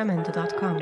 Jamendo.com.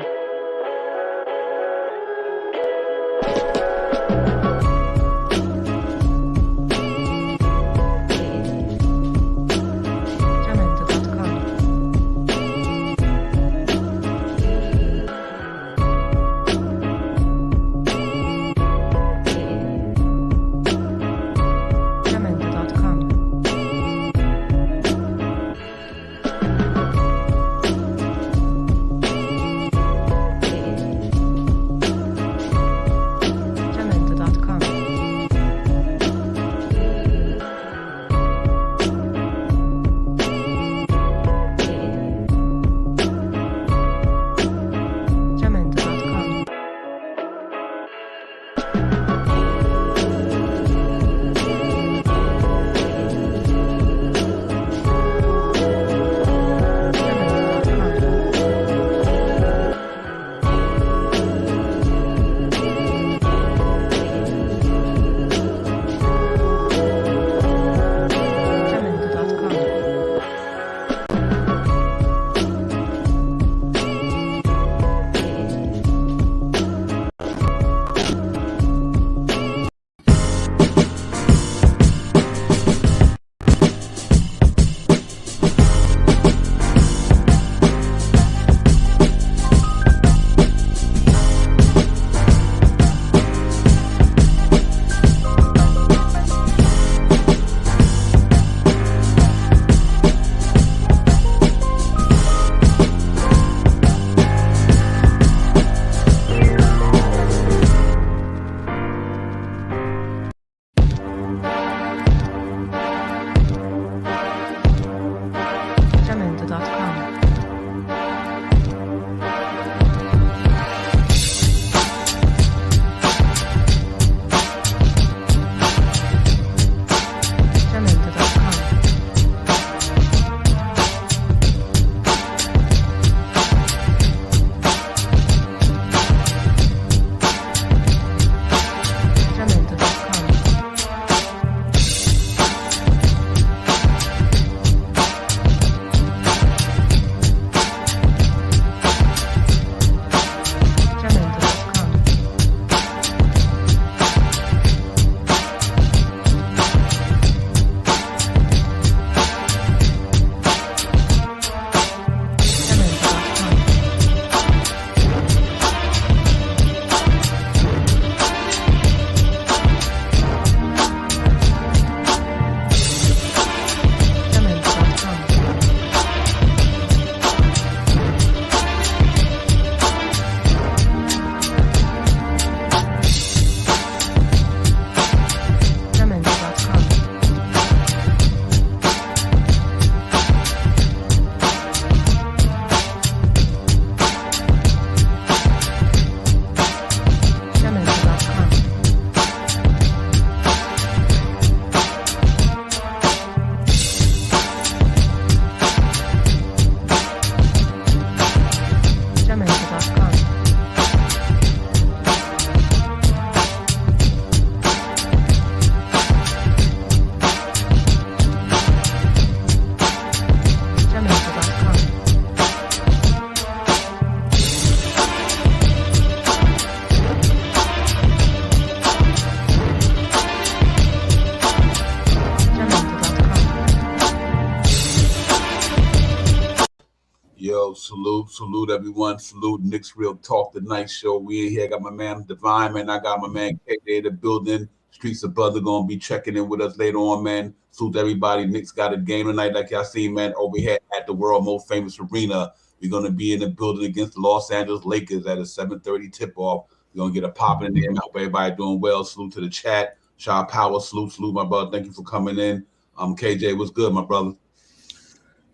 Yo, salute everyone. Salute Knicks Real Talk, the night show. We in here. I got my man Divine, man. I got my man KJ in the building. Streets of Buzz are gonna be checking in with us later on, man. Salute everybody. Knicks got a game tonight, like y'all see, man. Over here at the world most famous arena. We're gonna be in the building against the Los Angeles Lakers at a 7:30 tip-off. We're gonna get a pop in there. I hope everybody doing well. Salute to the chat. Shaw Power, salute, my brother. Thank you for coming in. KJ, what's good, my brother?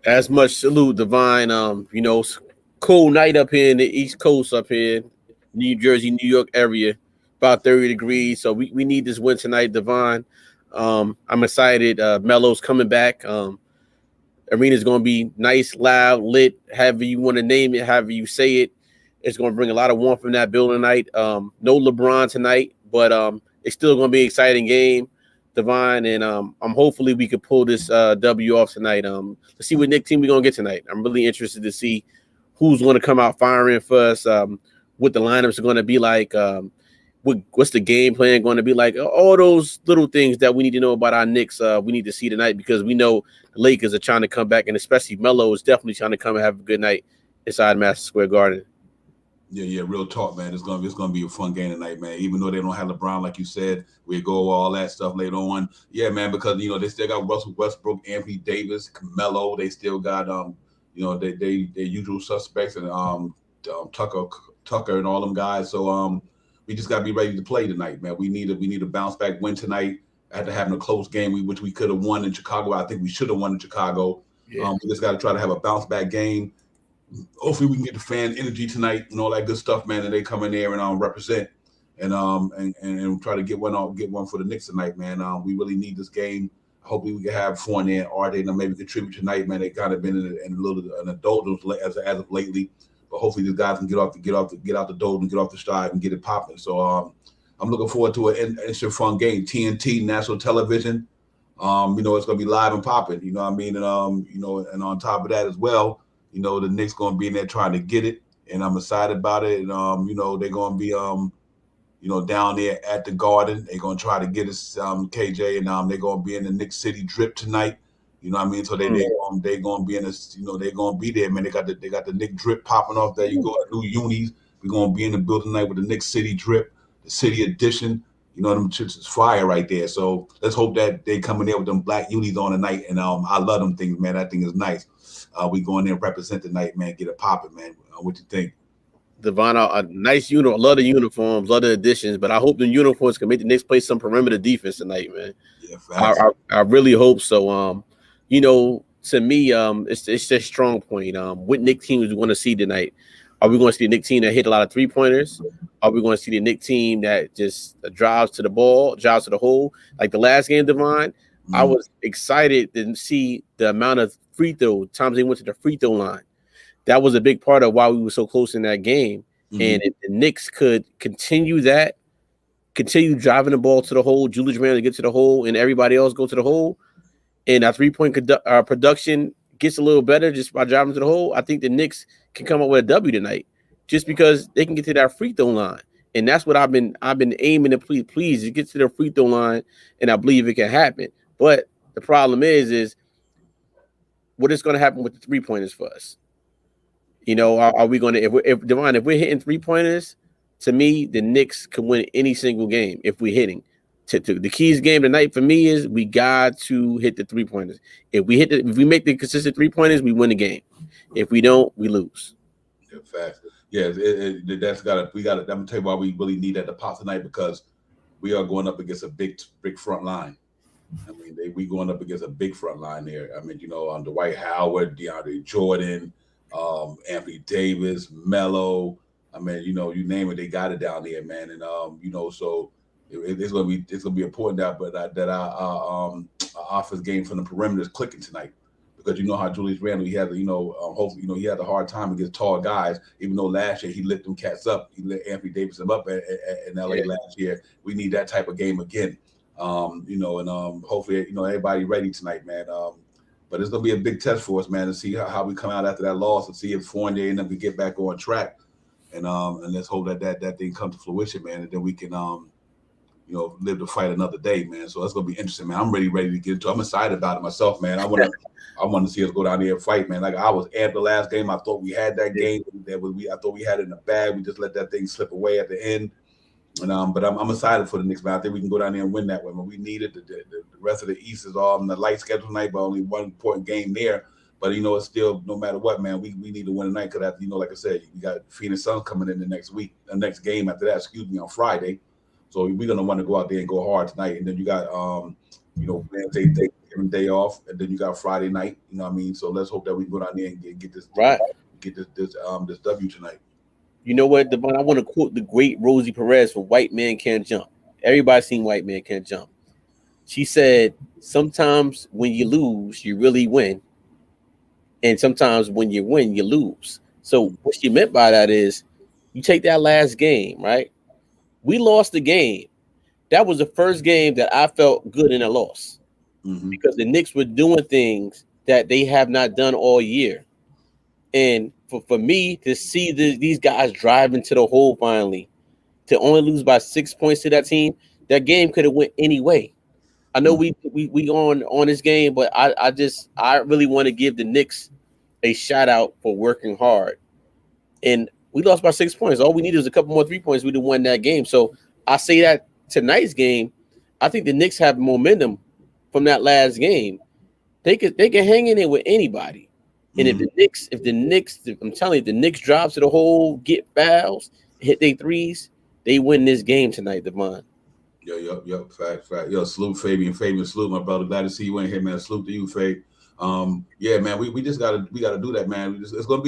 As much salute, Divine. Cool night up here in the East Coast, up here, New Jersey, New York area, about 30 degrees. So we need this win tonight, Divine. I'm excited. Melo's coming back. Arena's going to be nice, loud, lit, however you want to name it, however you say it. It's going to bring a lot of warmth from that building tonight. No LeBron tonight, but it's still going to be an exciting game, Divine, and hopefully we could pull this W off tonight. Let's see what Knicks team we're going to get tonight. I'm really interested to see who's going to come out firing for us, what the lineups are going to be like, what's the game plan going to be like, all those little things that we need to know about our Knicks. We need to see tonight because we know the Lakers are trying to come back, and especially Melo is definitely trying to come and have a good night inside Madison Square Garden. Yeah, real talk, man. It's gonna be a fun game tonight, man. Even though they don't have LeBron, like you said, we go over all that stuff later on. Yeah, man, because they still got Russell Westbrook, Anthony Davis, Carmelo. They still got they usual suspects and Tucker and all them guys. So we just gotta be ready to play tonight, man. We need a bounce back win tonight after having a close game, which we could have won in Chicago. I think we should have won in Chicago. Yeah. We just got to try to have a bounce back game. Hopefully we can get the fan energy tonight and all that good stuff, man. And they come in there and represent and try to get one for the Knicks tonight, man. We really need this game. Hopefully we can have Fournier and Arde maybe contribute tonight, man. They kind of been in a little an adult as of lately, but hopefully these guys can get out the doldrums and get off the stride and get it popping. So I'm looking forward to an interesting, fun game. TNT national television. It's gonna be live and popping. You know what I mean? And on top of that as well. The Knicks going to be in there trying to get it, and I'm excited about it. And, they're going to be, down there at the Garden. They're going to try to get us, KJ, and they're going to be in the Knicks City drip tonight. You know what I mean? So they're going to be in this, they're going to be there, man. They got the Knicks drip popping off there. You go to New Unis. We're going to be in the building tonight with the Knicks City drip, the City Edition. Them chips is fire right there. So let's hope that they come in there with them black unis on tonight. And I love them things, man. That thing is nice. We go in there and represent tonight, man. Get it popping, man. What you think? Devon, a nice uniform. Love the uniforms, love the additions, but I hope the uniforms can make the Knicks play some perimeter defense tonight, man. Yeah, I really hope so. To me, it's a strong point. What Knick teams we want to see tonight? Are we going to see the Knick team that hit a lot of 3-pointers? Are we going to see the Knick team that just drives to the ball, drives to the hole? Like the last game, Devon, I was excited to see the amount of free throw times they went to the free throw line. That was a big part of why we were so close in that game. And if the Knicks could continue driving the ball to the hole, Julius Randle to get to the hole, and everybody else go to the hole, and our 3-point production gets a little better just by driving to the hole, I think the Knicks can come up with a W tonight, just because they can get to that free throw line, and that's what I've been aiming to please to get to the free throw line, and I believe it can happen. But the problem is what is going to happen with the 3-pointers for us? Are we going to if we're hitting 3-pointers? To me, the Knicks can win any single game if we're hitting. The keys game tonight for me is we got to hit the 3-pointers. If we make the consistent 3-pointers, we win the game. If we don't, we lose. Yeah, fast. Yeah, that's got to. I'm gonna tell you why we really need that to pop tonight, because we are going up against a big front line. I mean, we going up against a big front line there. I mean, Dwight Howard, DeAndre Jordan, Anthony Davis, Melo. I mean, you name it, they got it down there, man. And so it's gonna be important that our offense game from the perimeter is clicking tonight, because how Julius Randle, he had hopefully he had a hard time against tall guys. Even though last year he lit them cats up, he lit Anthony Davis up in LA last year. We need that type of game again. Hopefully everybody ready tonight, man. But it's gonna be a big test for us, man, to see how we come out after that loss, and see if Fournier and them can get back on track. And let's hope that thing comes to fruition, man, and then we can live to fight another day, man. So that's gonna be interesting, man. I'm ready to get into it. I'm excited about it myself, man. I want to see us go down there and fight, man. Like I was amped the last game. I thought we had that game. I thought we had it in the bag. We just let that thing slip away at the end. And but I'm excited for the Knicks, man. I think we can go down there and win that one. We need it. The rest of the East is all on the light schedule tonight, but only one important game there. But it's still, no matter what, man, we need to win tonight, because like I said, we got Phoenix Suns coming in the next game after that, on Friday. So we're gonna want to go out there and go hard tonight. And then you got Wednesday day off, and then you got Friday night. You know what I mean? So let's hope that we can go down there and get this right, get this W tonight. You know what, Devon? I want to quote the great Rosie Perez from White Man Can't Jump. Everybody's seen White Man Can't Jump. She said, sometimes when you lose, you really win. And sometimes when you win, you lose. So what she meant by that is, you take that last game, right? We lost the game. That was the first game that I felt good in a loss, because the Knicks were doing things that they have not done all year. And for me to see these guys drive into the hole finally, to only lose by 6 points to that team, that game could have went any way. I know we on this game, but I really want to give the Knicks a shout out for working hard. And we lost by 6 points. All we needed was a couple more 3 points. We'd have won that game. So I say that tonight's game, I think the Knicks have momentum from that last game. They can hang in there with anybody. And if the Knicks, I'm telling you, the Knicks drops to the hole, get fouls, hit their threes, they win this game tonight, Devon. Yo, fact. Yo, salute Fabian, salute my brother. Glad to see you in here, man. Salute to you, Fabe. Yeah, man, we just gotta do that, man. It's gonna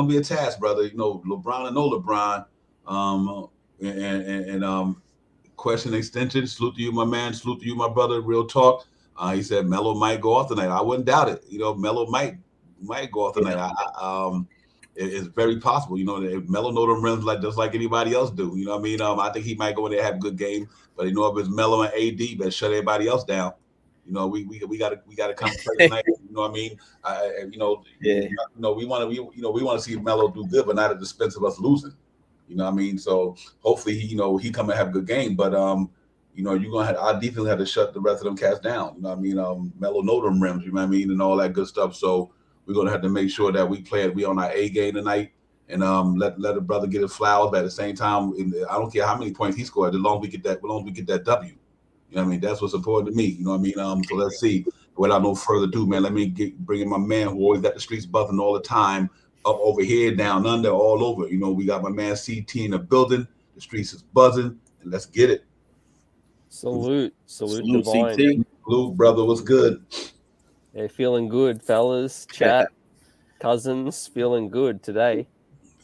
be a task, brother. You know, LeBron and no LeBron. And question extension. Salute to you, my man. Salute to you, my brother. Real talk. He said Melo might go off tonight. I wouldn't doubt it. You know, Melo might go off tonight. It's very possible. You know, if Melo know them rims just like anybody else do. You know what I mean? I think he might go in there and have a good game. But you know, if it's Melo and AD, better shut everybody else down. You know, we gotta come play tonight. You know what I mean? We want to see Melo do good, but not at the expense of us losing. You know what I mean? So hopefully he come and have a good game. But you're gonna have our defense have to shut the rest of them cats down. You know what I mean? Melo know them rims, you know what I mean, and all that good stuff. So we're gonna have to make sure that we on our A game tonight, and let a brother get his flowers. But at the same time, I don't care how many points he scored, as long as we get that W. You know what I mean? That's what's important to me. You know what I mean? So let's see. Without no further ado, man, let me bring in my man who always got the streets buzzing all the time, up over here, down under, all over. You know, we got my man CT in the building. The streets is buzzing, and let's get it. Salute, Divine. CT. Salute, brother. What's good? Yeah, feeling good, fellas. Chat, cousins, feeling good today.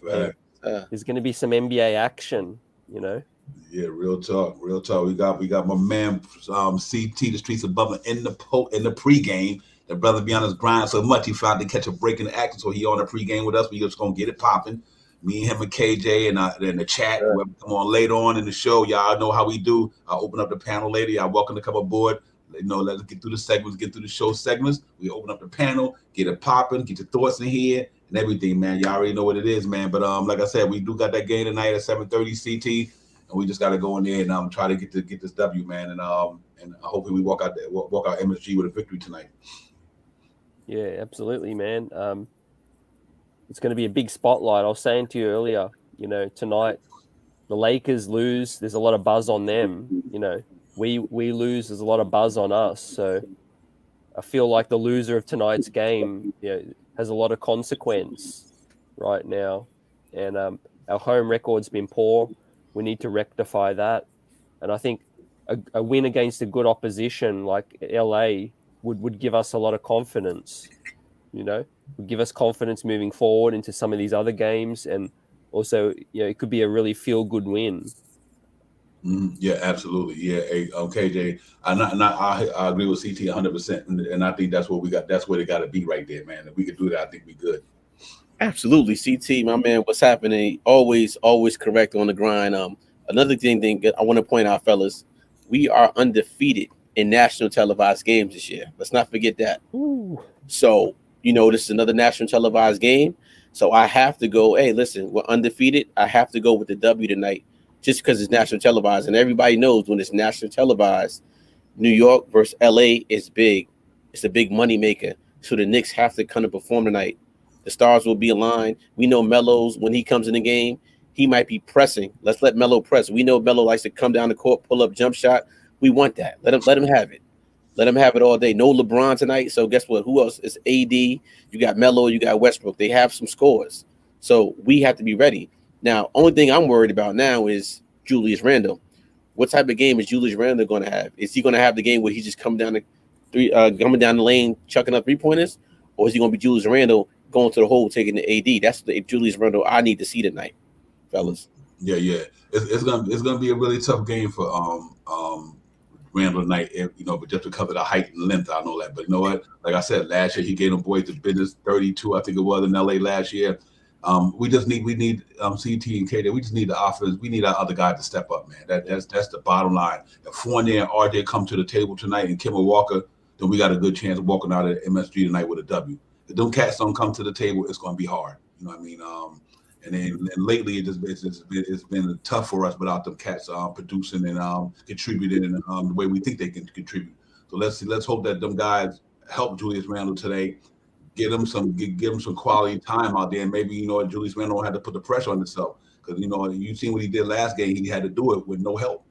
Fact. There's going to be some NBA action, you know. Yeah, real talk. We got my man CT, the streets above in the pregame. The brother be on his grind so much he found to catch a break in the action, so he on the pregame with us. We just gonna get it popping. Me and him and KJ and the chat. Whoever come on later on in the show, y'all know how we do. I'll open up the panel later. Y'all welcome to come aboard. You know, let's get through the segments, get through the show segments. We open up the panel, get it popping, get your thoughts in here and everything, man. Y'all already know what it is, man. But like I said, we do got that game tonight at 7:30 CT. And we just got to go in there and try to get this W, man, and hopefully we walk out MSG with a victory tonight. Yeah, absolutely, man. It's going to be a big spotlight. I was saying to you earlier, you know, tonight the Lakers lose. There's a lot of buzz on them. You know, we lose. There's a lot of buzz on us. So I feel like the loser of tonight's game, has a lot of consequence right now, and our home record's been poor. We need to rectify that. And I think a win against a good opposition like LA would give us a lot of confidence, would give us confidence moving forward into some of these other games. And also, it could be a really feel-good win. Yeah, absolutely. Yeah, KJ, I agree with CT 100%. And I think that's what we got. That's where they got to be right there, man. If we could do that, I think we good. Absolutely, CT, my man. What's happening? Always correct on the grind. Another thing I want to point out, fellas, we are undefeated in national televised games this year. Let's not forget that. Ooh. So this is another national televised game. So I have to go. Hey, listen, we're undefeated. I have to go with the W tonight, just because it's national televised, and everybody knows when it's national televised, New York versus LA is big. It's a big money maker. So the Knicks have to kind of perform tonight. The stars will be aligned. We know Melo's, when he comes in the game, he might be pressing. Let's let Melo press. We know Melo likes to come down the court, pull up, jump shot. We want that. Let him have it. Let him have it all day. No LeBron tonight. So guess what? Who else? It's AD. You got Melo. You got Westbrook. They have some scores. So we have to be ready. Now, only thing I'm worried about now is Julius Randle. What type of game is Julius Randle going to have? Is he going to have the game where he just coming down the lane, chucking up 3-pointers? Or is he going to be Julius Randle going to the hole, taking the AD? That's the Julius Randle I need to see tonight, fellas. Yeah. It's gonna be a really tough game for Randle tonight, but just because of the height and length, I know that. But you know what? Like I said, last year he gave them boys the business 32, I think it was in LA last year. We need CT and KD. We just need the offense. We need our other guys to step up, man. That's the bottom line. If Fournier and RJ come to the table tonight and Kemba Walker, then we got a good chance of walking out of MSG tonight with a W. If them cats don't come to the table, it's going to be hard. You know what I mean? And lately it's been tough for us without them cats producing and contributing in the way we think they can contribute. So let's hope that them guys help Julius Randle today. Give him some quality time out there, and maybe Julius Randle don't have to put the pressure on himself because you seen what he did last game. He had to do it with no help,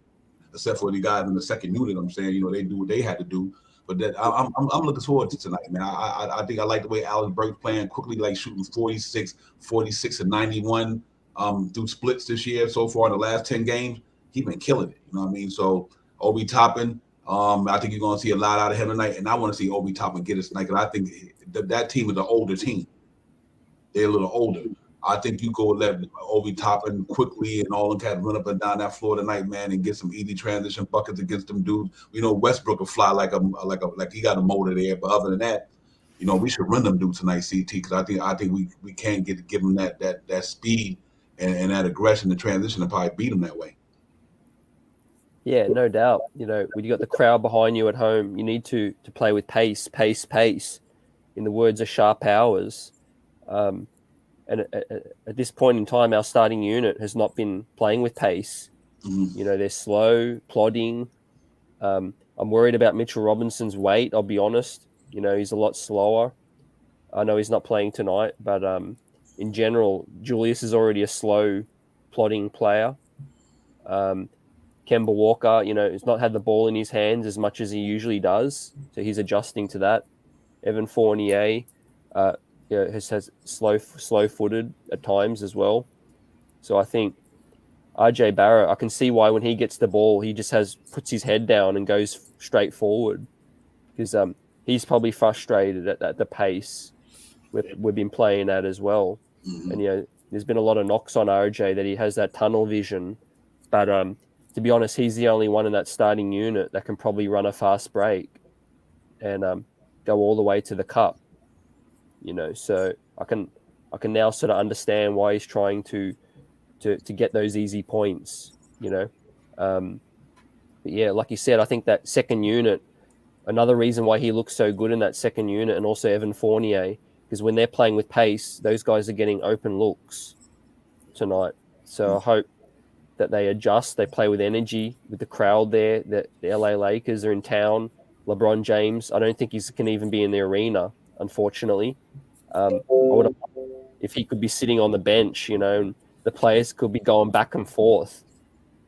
except for the guys in the second unit. I'm saying they do what they had to do. But that I'm looking forward to tonight, man. I think I like the way Alex Burks playing quickly, like shooting 46, and 91 through splits this year so far in the last 10 games. He's been killing it. You know what I mean? So Obi Toppin, I think you're going to see a lot out of him tonight, and I want to see Obi Toppin get it tonight because I think that team is an older team. They're a little older. I think you go let Obi Toppin quickly and all them cats run up and down that floor tonight, man, and get some easy transition buckets against them dudes. Westbrook will fly like he got a motor there. But other than that, we should run them dudes tonight, CT, because I think we can't give them that speed and that aggression to transition and probably beat them that way. Yeah, no doubt. When you got the crowd behind you at home, you need to play with pace. In the words of Sharp Powers. And at this point in time, our starting unit has not been playing with pace. Mm-hmm. They're slow, plodding. I'm worried about Mitchell Robinson's weight, I'll be honest. He's a lot slower. I know he's not playing tonight, but in general, Julius is already a slow, plodding player. Kemba Walker, he's not had the ball in his hands as much as he usually does, so he's adjusting to that. Evan Fournier has slow-footed at times as well. So I think RJ Barrett, I can see why when he gets the ball, he just puts his head down and goes straight forward because he's probably frustrated at the pace we've been playing at as well. Mm-hmm. And there's been a lot of knocks on RJ that he has that tunnel vision, but to be honest, he's the only one in that starting unit that can probably run a fast break and go all the way to the cup. So I can now sort of understand why he's trying to get those easy points. But yeah, like you said, I think that second unit, another reason why he looks so good in that second unit, and also Evan Fournier, because when they're playing with pace, those guys are getting open looks tonight. So I hope that they adjust, they play with energy with the crowd there. That the LA Lakers are in town. LeBron James, I don't think he can even be in the arena, unfortunately. If he could be sitting on the bench, and the players could be going back and forth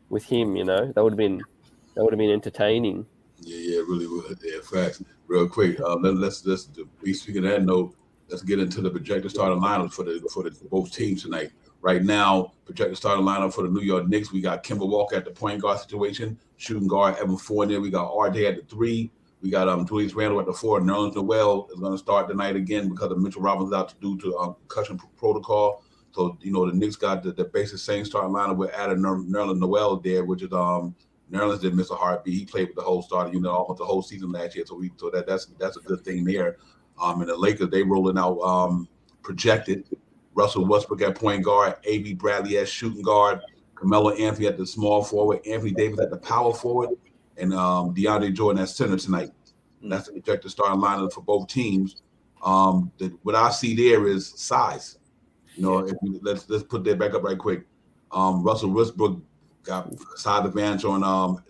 with him, that would have been entertaining. Yeah, it really would. Yeah, facts. Real quick, let's be speaking of that note. Let's get into the projected starting lineup for the both teams tonight. Right now, projected starting lineup for the New York Knicks. We got Kemba Walker at the point guard situation, shooting guard Evan Fournier. We got RJ at the 3. We got Julius Randle at the 4. Nerlens Noel is going to start tonight again because of Mitchell Robinson's out due to concussion protocol. So the Knicks got the basic same starting lineup with added Nerlens Noel there, which is Nerlens didn't miss a heartbeat. He played with the whole starting unit almost the whole season last year. So that's a good thing there. And the Lakers, they rolling out projected Russell Westbrook at point guard, A.B. Bradley at shooting guard, Carmelo Anthony at the small forward, Anthony Davis at the power forward, and DeAndre Jordan at center tonight. That's the projected starting lineup for both teams. What I see there is size. Let's put that back up right quick. Russell Westbrook got side advantage on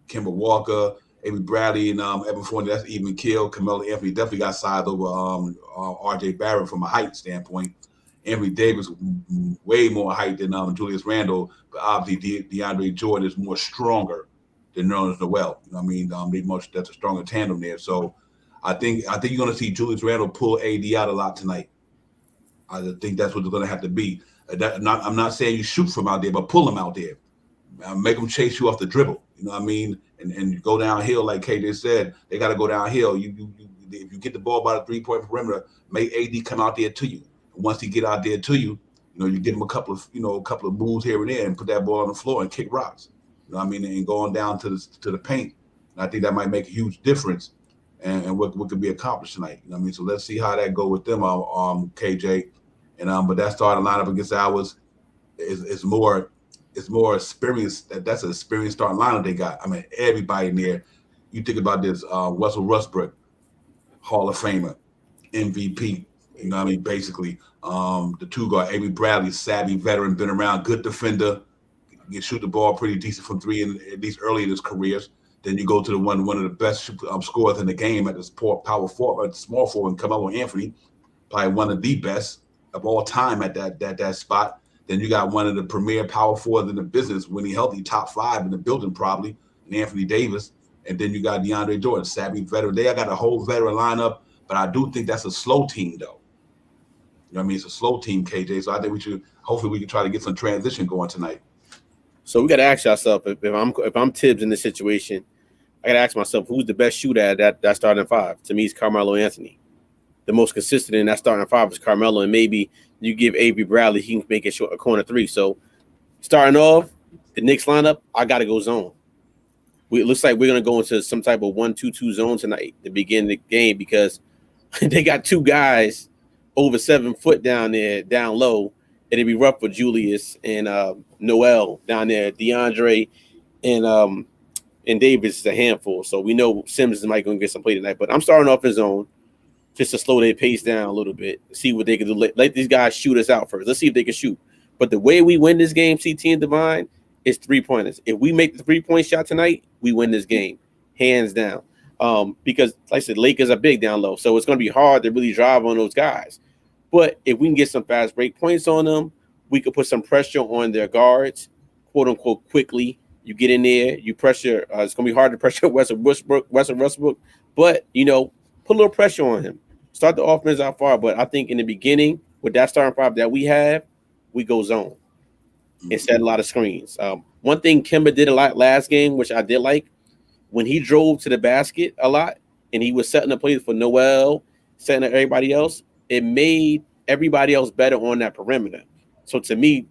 Kemba Walker, A.B. Bradley, and Evan Fournier. That's even kill. Carmelo Anthony definitely got size over R.J. Barrett from a height standpoint. Anthony Davis way more height than Julius Randle, but obviously DeAndre Jordan is more stronger than Nerlens Noel. That's a stronger tandem there. So I think you're going to see Julius Randle pull AD out a lot tonight. I think that's what it's going to have to be. I'm not saying you shoot from out there, but pull them out there. Make them chase you off the dribble. You know what I mean? And go downhill, like KJ said. They got to go downhill. If you get the ball by the 3-point perimeter, make AD come out there to you. Once he get out there to you, you give him a couple of moves here and there and put that ball on the floor and kick rocks. You know what I mean? And going down to the paint. And I think that might make a huge difference and what could be accomplished tonight. You know what I mean? So let's see how that go with them, KJ. And but that starting lineup against ours is more experienced. That's an experienced starting lineup they got. I mean, everybody in there. You think about this, Russell Westbrook, Hall of Famer, MVP, You know what I mean? Basically, the two guard, Avery Bradley, savvy veteran, been around, good defender, can shoot the ball pretty decent from three, at least early in his careers. Then you go to the one of the best scorers in the game at this power forward, at the small forward, and Carmelo Anthony, probably one of the best of all time at that spot. Then you got one of the premier power forwards in the business when he healthy, top 5 in the building probably, and Anthony Davis. And then you got DeAndre Jordan, savvy veteran. They got a whole veteran lineup, but I do think that's a slow team though. You know what I mean? It's a slow team, KJ. So I think hopefully we can try to get some transition going tonight. So we got to ask ourselves, if I'm Tibbs in this situation, I got to ask myself, who's the best shooter at that starting 5? To me, it's Carmelo Anthony. The most consistent in that starting 5 is Carmelo, and maybe you give Avery Bradley, he can make it short a corner 3. So starting off, the Knicks lineup, I got to go zone. It looks like we're going to go into some type of 1-2-2 zone tonight to begin the game because they got 2 guys over 7 foot down there, down low. It'd be rough for Julius and Noel down there. DeAndre and Davis is a handful. So we know Sims might going to get some play tonight. But I'm starting off his own just to slow their pace down a little bit, see what they can do. Let these guys shoot us out first. Let's see if they can shoot. But the way we win this game, CT and Divine, is 3-pointers. If we make the 3-point shot tonight, we win this game, hands down. Because, like I said, Lakers are big down low. So it's going to be hard to really drive on those guys. But if we can get some fast break points on them, we could put some pressure on their guards, quote unquote, quickly. You get in there, you pressure. It's going to be hard to pressure Western Westbrook, but put a little pressure on him. Start the offense out far. But I think in the beginning, with that starting 5 that we have, we go zone and set a lot of screens. One thing Kemba did a lot last game, which I did like, when he drove to the basket a lot and he was setting the plays for Noel, setting up everybody else. It made everybody else better on that perimeter. So to me,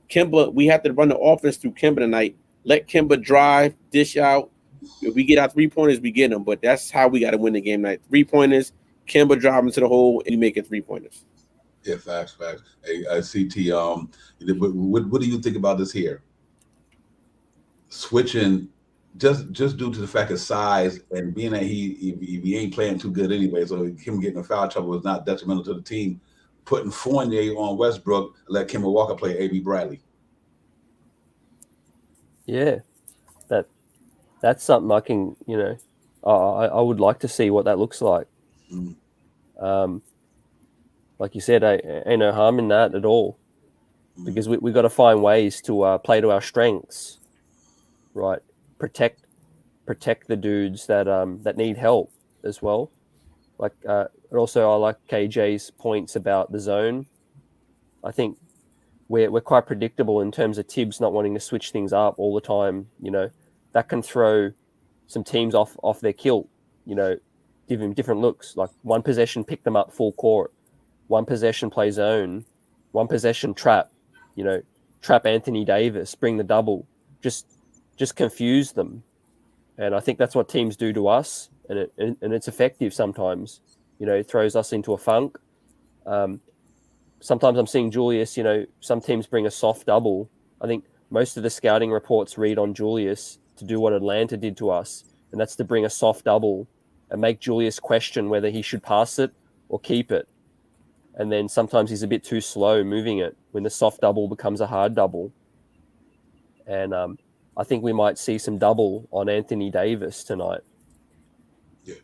Kemba, we have to run the offense through Kemba tonight. Let Kemba drive, dish out. If we get our 3-pointers, we get them. But that's how we got to win the game tonight. 3-pointers, Kemba driving to the hole, and you make it 3-pointers. Yeah, facts. Hey, CT, what do you think about this here? Switching just due to the fact of size and being that he ain't playing too good anyway, so him getting in foul trouble is not detrimental to the team. Putting Fournier on Westbrook, let Kemba Walker play Avery Bradley. Yeah, that's something I can, I would like to see what that looks like. Like you said, ain't no harm in that at all, because we got to find ways to play to our strengths, right? Protect the dudes that need help as well. Like also, I like KJ's points about the zone. I think we're quite predictable in terms of Tibbs not wanting to switch things up all the time. That can throw some teams off their kilt. Give them different looks. Like one possession, pick them up full court. One possession, play zone. One possession, trap. Trap Anthony Davis, bring the double. Just confuse them. And I think that's what teams do to us, and it's effective sometimes. It throws us into a funk. Sometimes I'm seeing Julius, some teams bring a soft double. I think most of the scouting reports read on Julius to do what Atlanta did to us, and that's to bring a soft double and make Julius question whether he should pass it or keep it. And then sometimes he's a bit too slow moving it when the soft double becomes a hard double. And I think we might see some double on Anthony Davis tonight.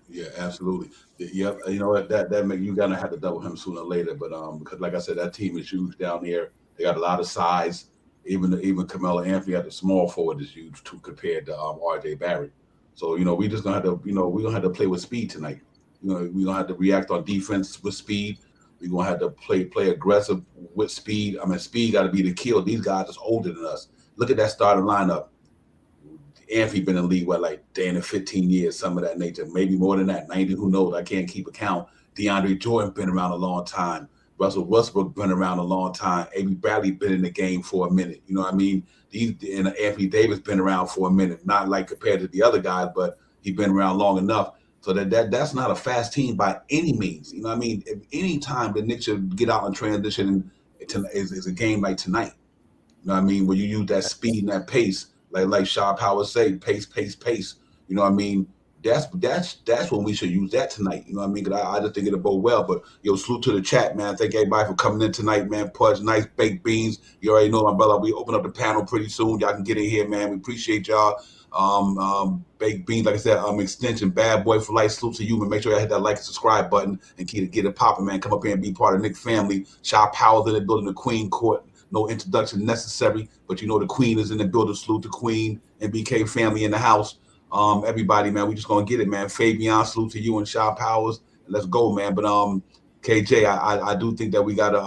Yeah, absolutely. Yeah, you know what? That make you gonna have to double him sooner or later. But because like I said, that team is huge down here. They got a lot of size. Even Carmelo Anthony at the small forward is huge too compared to RJ Barrett. So we just gonna have to we're gonna have to play with speed tonight. We're gonna have to react on defense with speed. We're gonna have to play aggressive with speed. I mean, speed got to be the kill. These guys are older than us. Look at that starting lineup. Anthony been in the league, like 15 years, some of that nature, maybe more than that, 90, who knows? I can't keep account. DeAndre Jordan been around a long time. Russell Westbrook been around a long time. Avery Bradley been in the game for a minute. You know what I mean? And Anthony Davis been around for a minute, not like compared to the other guys, but he's been around long enough. So that's not a fast team by any means. You know what I mean? If any time the Knicks should get out and transition is a game like tonight. You know what I mean? Where you use that speed and that pace. Like Shaw Power say, pace. You know what I mean? that's when we should use that tonight. You know what I mean? 'Cause I just think it'll bode well. But salute to the chat, man. Thank everybody for coming in tonight, man. Pudge, nice baked beans. You already know, my brother. We open up the panel pretty soon. Y'all can get in here, man. We appreciate y'all. Baked beans, like I said, extension, bad boy for life. Salute to you, man. Make sure y'all hit that like and subscribe button and get it popping, man. Come up here and be part of Nick family. Shaw Powell's in the building, the Queen Court. No introduction necessary, but the Queen is in the building. Salute the Queen and BK family in the house. Everybody, man, we just gonna get it, man. Fabian, salute to you and Shaw Powers. Let's go, man. But KJ, I do think that we gotta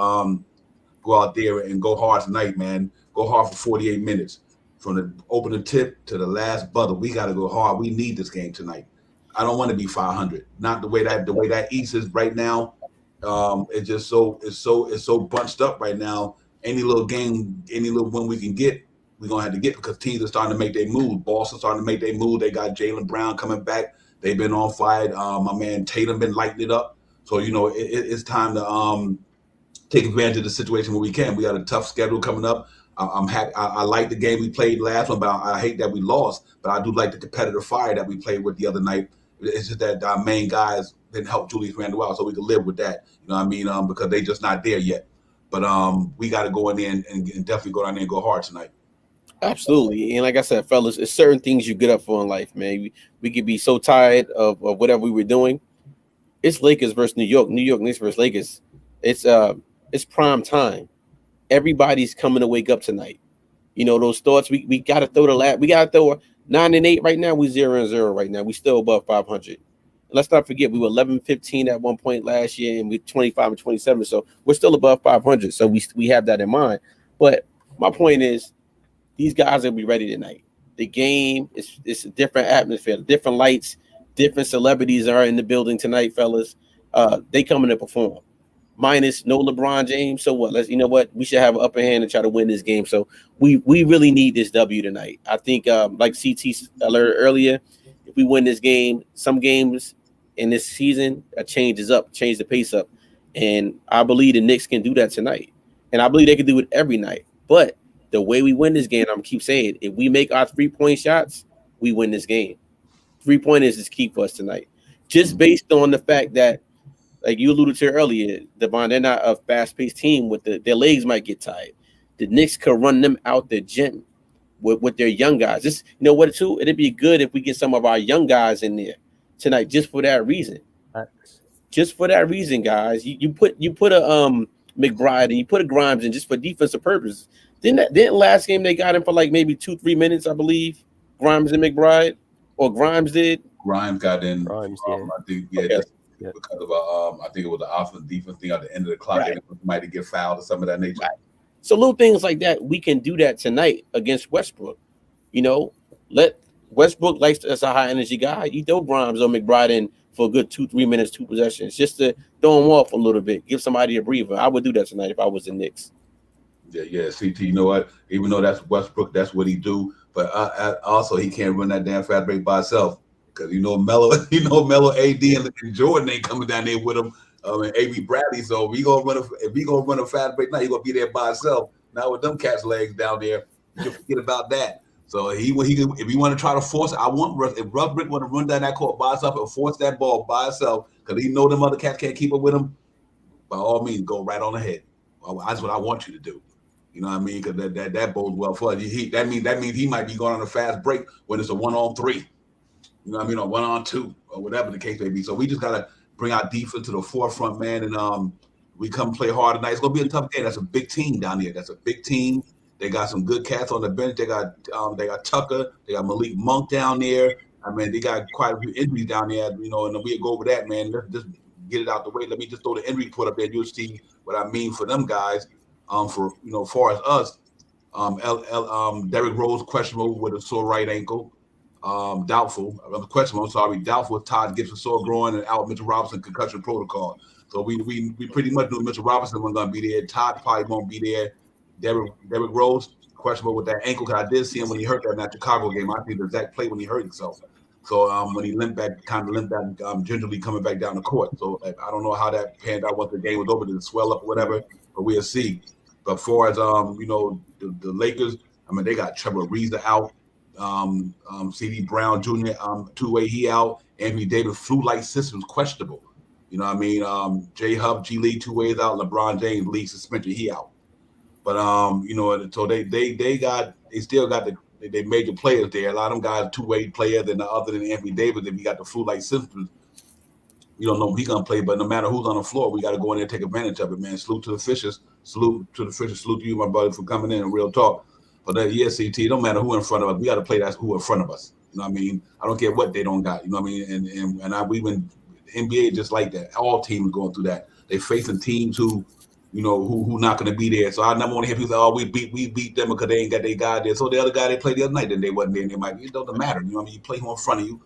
go out there and go hard tonight, man. Go hard for 48 minutes. From the opening tip to the last buzzer. We gotta go hard. We need this game tonight. I don't want to be 500. Not the way that East is right now. It's so bunched up right now. Any little game, any little win we can get, we're going to have to get because teams are starting to make their move. Boston starting to make their move. They got Jaylen Brown coming back. They've been on fire. My man Tatum been lighting it up. So, it's time to take advantage of the situation where we can. We got a tough schedule coming up. I'm happy. I like the game we played last one, but I hate that we lost. But I do like the competitive fire that we played with the other night. It's just that our main guys didn't help Julius Randle out, so we can live with that. You know what I mean? Because they just not there yet. But we got to go in there and definitely go down there and go hard tonight. Absolutely. And like I said, fellas, it's certain things you get up for in life, man. We could be so tired of whatever we were doing. It's Lakers versus New York Knicks versus Lakers. It's prime time. Everybody's coming to wake up tonight. Those thoughts, we got to throw the lap. We got to throw 9-8 right now. We 0-0 right now. We still above 500. Let's not forget we were 11-15 at one point last year, and we're 25-27. So we're still above 500. So we have that in mind. But my point is, these guys will be ready tonight. The game it's a different atmosphere, different lights, different celebrities are in the building tonight, fellas. They coming to perform. Minus no LeBron James. So what? We should have an upper hand and try to win this game. So we really need this W tonight. I think like CT alerted earlier, if we win this game, some games in this season, change the pace up. And I believe the Knicks can do that tonight. And I believe they can do it every night. But the way we win this game, I'm keep saying, if we make our 3-point shots, we win this game. 3-pointers is key for us tonight. Just based on the fact that, like you alluded to earlier, Devon, they're not a fast-paced team. Their legs might get tired. The Knicks could run them out the gym with their young guys. Just what too? It'd be good if we get some of our young guys in there tonight, just for that reason. Just for that reason, guys. You put a McBride and you put a Grimes in just for defensive purposes. Didn't last game they got him for like maybe 2-3 minutes, I believe. Grimes and McBride, or Grimes did. Grimes got in. Grimes, yeah. I think, because of I think it was the offense defense thing at the end of the clock. Right. They might get fouled or some of that nature. Right. So little things like that, we can do that tonight against Westbrook. Let Westbrook likes as a high energy guy. You throw Grimes or McBride in for a good 2-3 minutes, 2 possessions, just to throw them off a little bit, give somebody a breather. I would do that tonight if I was the Knicks. Yeah, CT. You know what? Even though that's Westbrook, that's what he do. But also he can't run that damn fast break by himself because Melo, AD and Jordan ain't coming down there with him, and AB Bradley. So if we gonna run a fast break now, he gonna be there by himself. Now with them cats' legs down there, you can forget about that. So if he want to try to force it, if Westbrook want to run down that court by himself and force that ball by himself because he know them other cats can't keep up with him, by all means go right on ahead. That's what I want you to do. You know what I mean? Because that bodes well for us. That means he might be going on a fast break when it's a 1-on-3. You know what I mean? Or 1-on-2 or whatever the case may be. So we just gotta bring our defense to the forefront, man, and we come play hard tonight. It's gonna be a tough game. That's a big team down here. That's a big team. They got some good cats on the bench. They got Tucker. They got Malik Monk down there. I mean, they got quite a few injuries down there. And we'll go over that, man. Let's just get it out the way. Let me just throw the injury report up there. You'll see what I mean for them guys. For far as us, Derrick Rose questionable with a sore right ankle, doubtful. Questionable. I'm sorry, doubtful. Todd Gibson sore groin and out Mitchell Robinson concussion protocol. So we pretty much knew Mitchell Robinson wasn't going to be there. Todd probably won't be there. Derrick Rose questionable with that ankle because I did see him when he hurt that in that Chicago game. I think the exact play when he hurt himself. So when he limped back, gingerly coming back down the court. So I don't know how that panned out once the game was over. Did it swell up or whatever? But we'll see. But far as the Lakers, I mean, they got Trevor Ariza out. C.D. Brown Jr. Two-way he out. Anthony Davis flu-like systems questionable. You know what I mean? J Hub G League 2 ways out. LeBron James league suspension he out. But you know, so they still got they major players there. A lot of them guys 2-way players, and other than Anthony Davis, if he got the flu-like symptoms, you don't know if he's gonna play. But no matter who's on the floor, we got to go in there and take advantage of it, man. Salute to the Fishers. Salute to you, my brother, for coming in and real talk. But CT, it don't matter who in front of us. We got to play that who in front of us. You know what I mean? I don't care what they don't got. You know what I mean? We've been NBA just like that. All teams going through that. They facing teams who, you know, who not going to be there. So I never want to hear people say, "Oh, we beat them because they ain't got their guy there." So the other guy they played the other night, then they wasn't there. And they might. It doesn't matter. You know what I mean? You play who in front of you.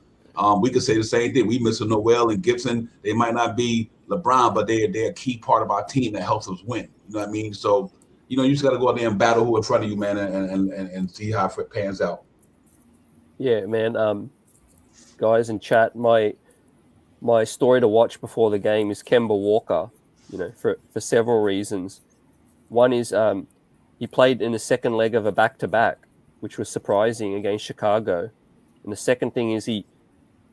We could say the same thing. We missing Noel and Gibson. They might not be LeBron, but they're a key part of our team that helps us win. You know what I mean? So, you know, you just got to go out there and battle who in front of you, man, and see how it pans out. Yeah, man. Guys in chat, my story to watch before the game is Kemba Walker. You know, for several reasons. One is he played in the second leg of a back-to-back, which was surprising against Chicago. And the second thing is he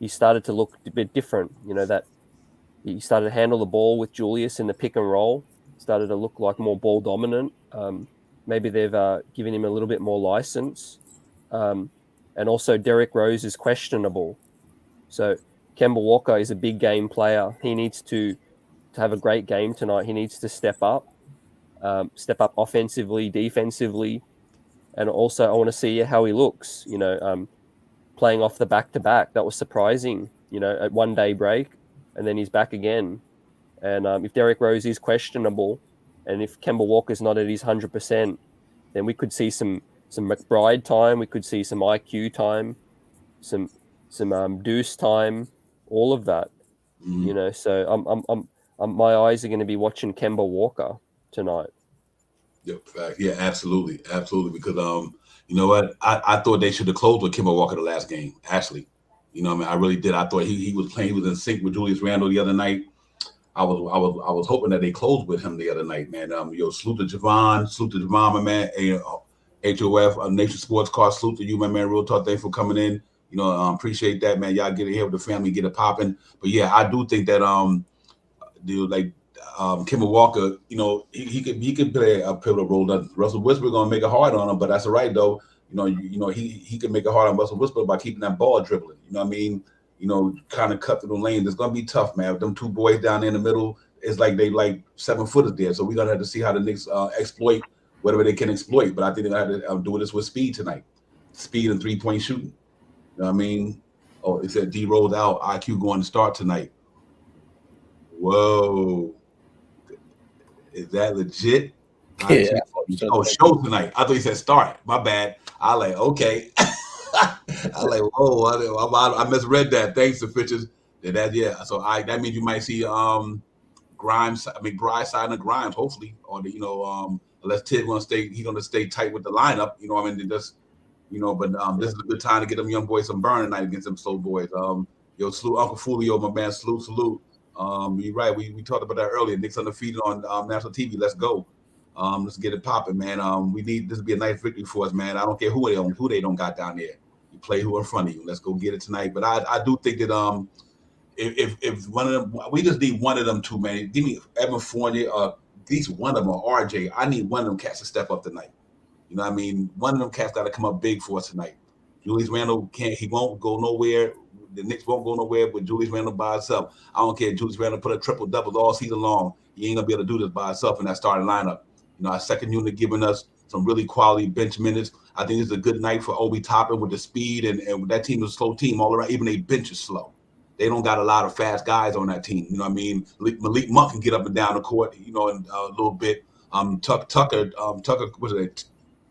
started to look a bit different. You know, that he started to handle the ball with Julius in the pick and roll. Started to look like more ball dominant. Maybe they've given him a little bit more license. And also Derrick Rose is questionable. So Kemba Walker is a big game player. He needs to have a great game tonight. He needs to step up offensively, defensively. And also I want to see how he looks, you know, playing off the back-to-back. That was surprising, you know, at 1 day break, and then he's back again. And if Derrick Rose is questionable, and if Kemba Walker's not at his 100%, then we could see some McBride time, we could see some IQ time, some Deuce time, all of that. Mm-hmm. You know, so I'm my eyes are going to be watching Kemba Walker tonight. Yeah, absolutely, because you know what, I thought they should have closed with Kemba Walker the last game. Actually, you know what I mean, I really did. I thought he was playing. He was in sync with Julius Randle the other night. I was hoping that they closed with him the other night, man. Salute to Javon, my man. HOF Nation Sports Car. Salute to you, my man. Real talk. Thanks for coming in. You know, appreciate that, man. Y'all get in here with the family, get it popping. But yeah, I do think that Kemba Walker, you know, he could play a pivotal role. Russell Westbrook gonna make it hard on him, but that's all right though. You know, he can make it hard on Russell Westbrook by keeping that ball dribbling. You know what I mean? You know, kind of cut through the lane. It's gonna be tough, man. With them two boys down there in the middle, it's like they like 7-footers there. So we're gonna have to see how the Knicks exploit whatever they can exploit. But I think they're gonna have to do this with speed tonight, speed and 3-point shooting. You know what I mean? Oh, it said D Rose out. IQ going to start tonight. Whoa. Is that legit? Yeah. Show tonight. I thought you said start. My bad. I like, okay. I like, whoa, I misread that. Thanks to Fitches. Yeah. So that means you might see McBride signing Grimes, hopefully. Or unless Ted he's gonna stay tight with the lineup. You know what I mean? Just, you know, but this is a good time to get them young boys some burn tonight against them slow boys. Salute Uncle Fulio, my man. Salute. You're right. We talked about that earlier. Knicks undefeated on national TV. Let's go. Let's get it popping, man. We need this to be a nice victory for us, man. I don't care who they don't got down there. You play who in front of you. Let's go get it tonight. But I do think that if one of them, we just need one of them two, man. Give me Evan Fournier, at least one of them, or RJ. I need one of them cats to step up tonight. You know what I mean? One of them cats got to come up big for us tonight. Julius Randle he won't go nowhere. The Knicks won't go nowhere with Julius Randle by himself. I don't care. Julius Randle put a triple-double all season long. He ain't going to be able to do this by himself in that starting lineup. You know, our second unit giving us some really quality bench minutes. I think it's a good night for Obi Toppin with the speed, and that team is a slow team all around. Even their bench is slow. They don't got a lot of fast guys on that team. You know what I mean? Malik Monk can get up and down the court, you know, in a little bit.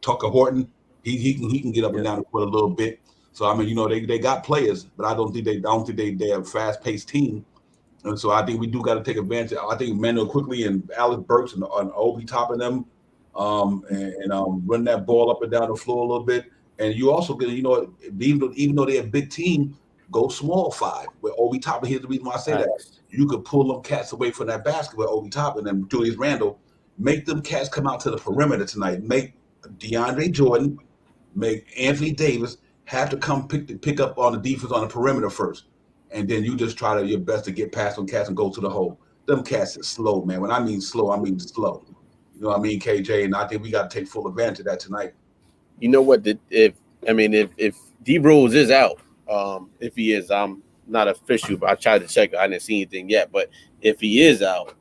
Tucker Horton, he can get up and down the court a little bit. So I mean, you know, they got players, but I don't think they have a fast-paced team. And so I think we do got to take advantage. I think Manuel Quickly and Alex Burks and Obi topping them, and run that ball up and down the floor a little bit. And you also get, you know, even though they're a big team, go small 5 with Obi Toppin. Here's the reason why I say that. You could pull them cats away from that basket with Obi Toppin and Julius Randle. Make them cats come out to the perimeter tonight. Make DeAndre Jordan, make Anthony Davis have to come pick up on the defense on the perimeter first, and then you just try your best to get past them cats and go to the hole. Them cats is slow, man. When I mean slow, I mean slow. You know what I mean, KJ? And I think we got to take full advantage of that tonight. You know what? If D Rose is out, if he is, I'm not official, but I tried to check. I didn't see anything yet. But if he is out,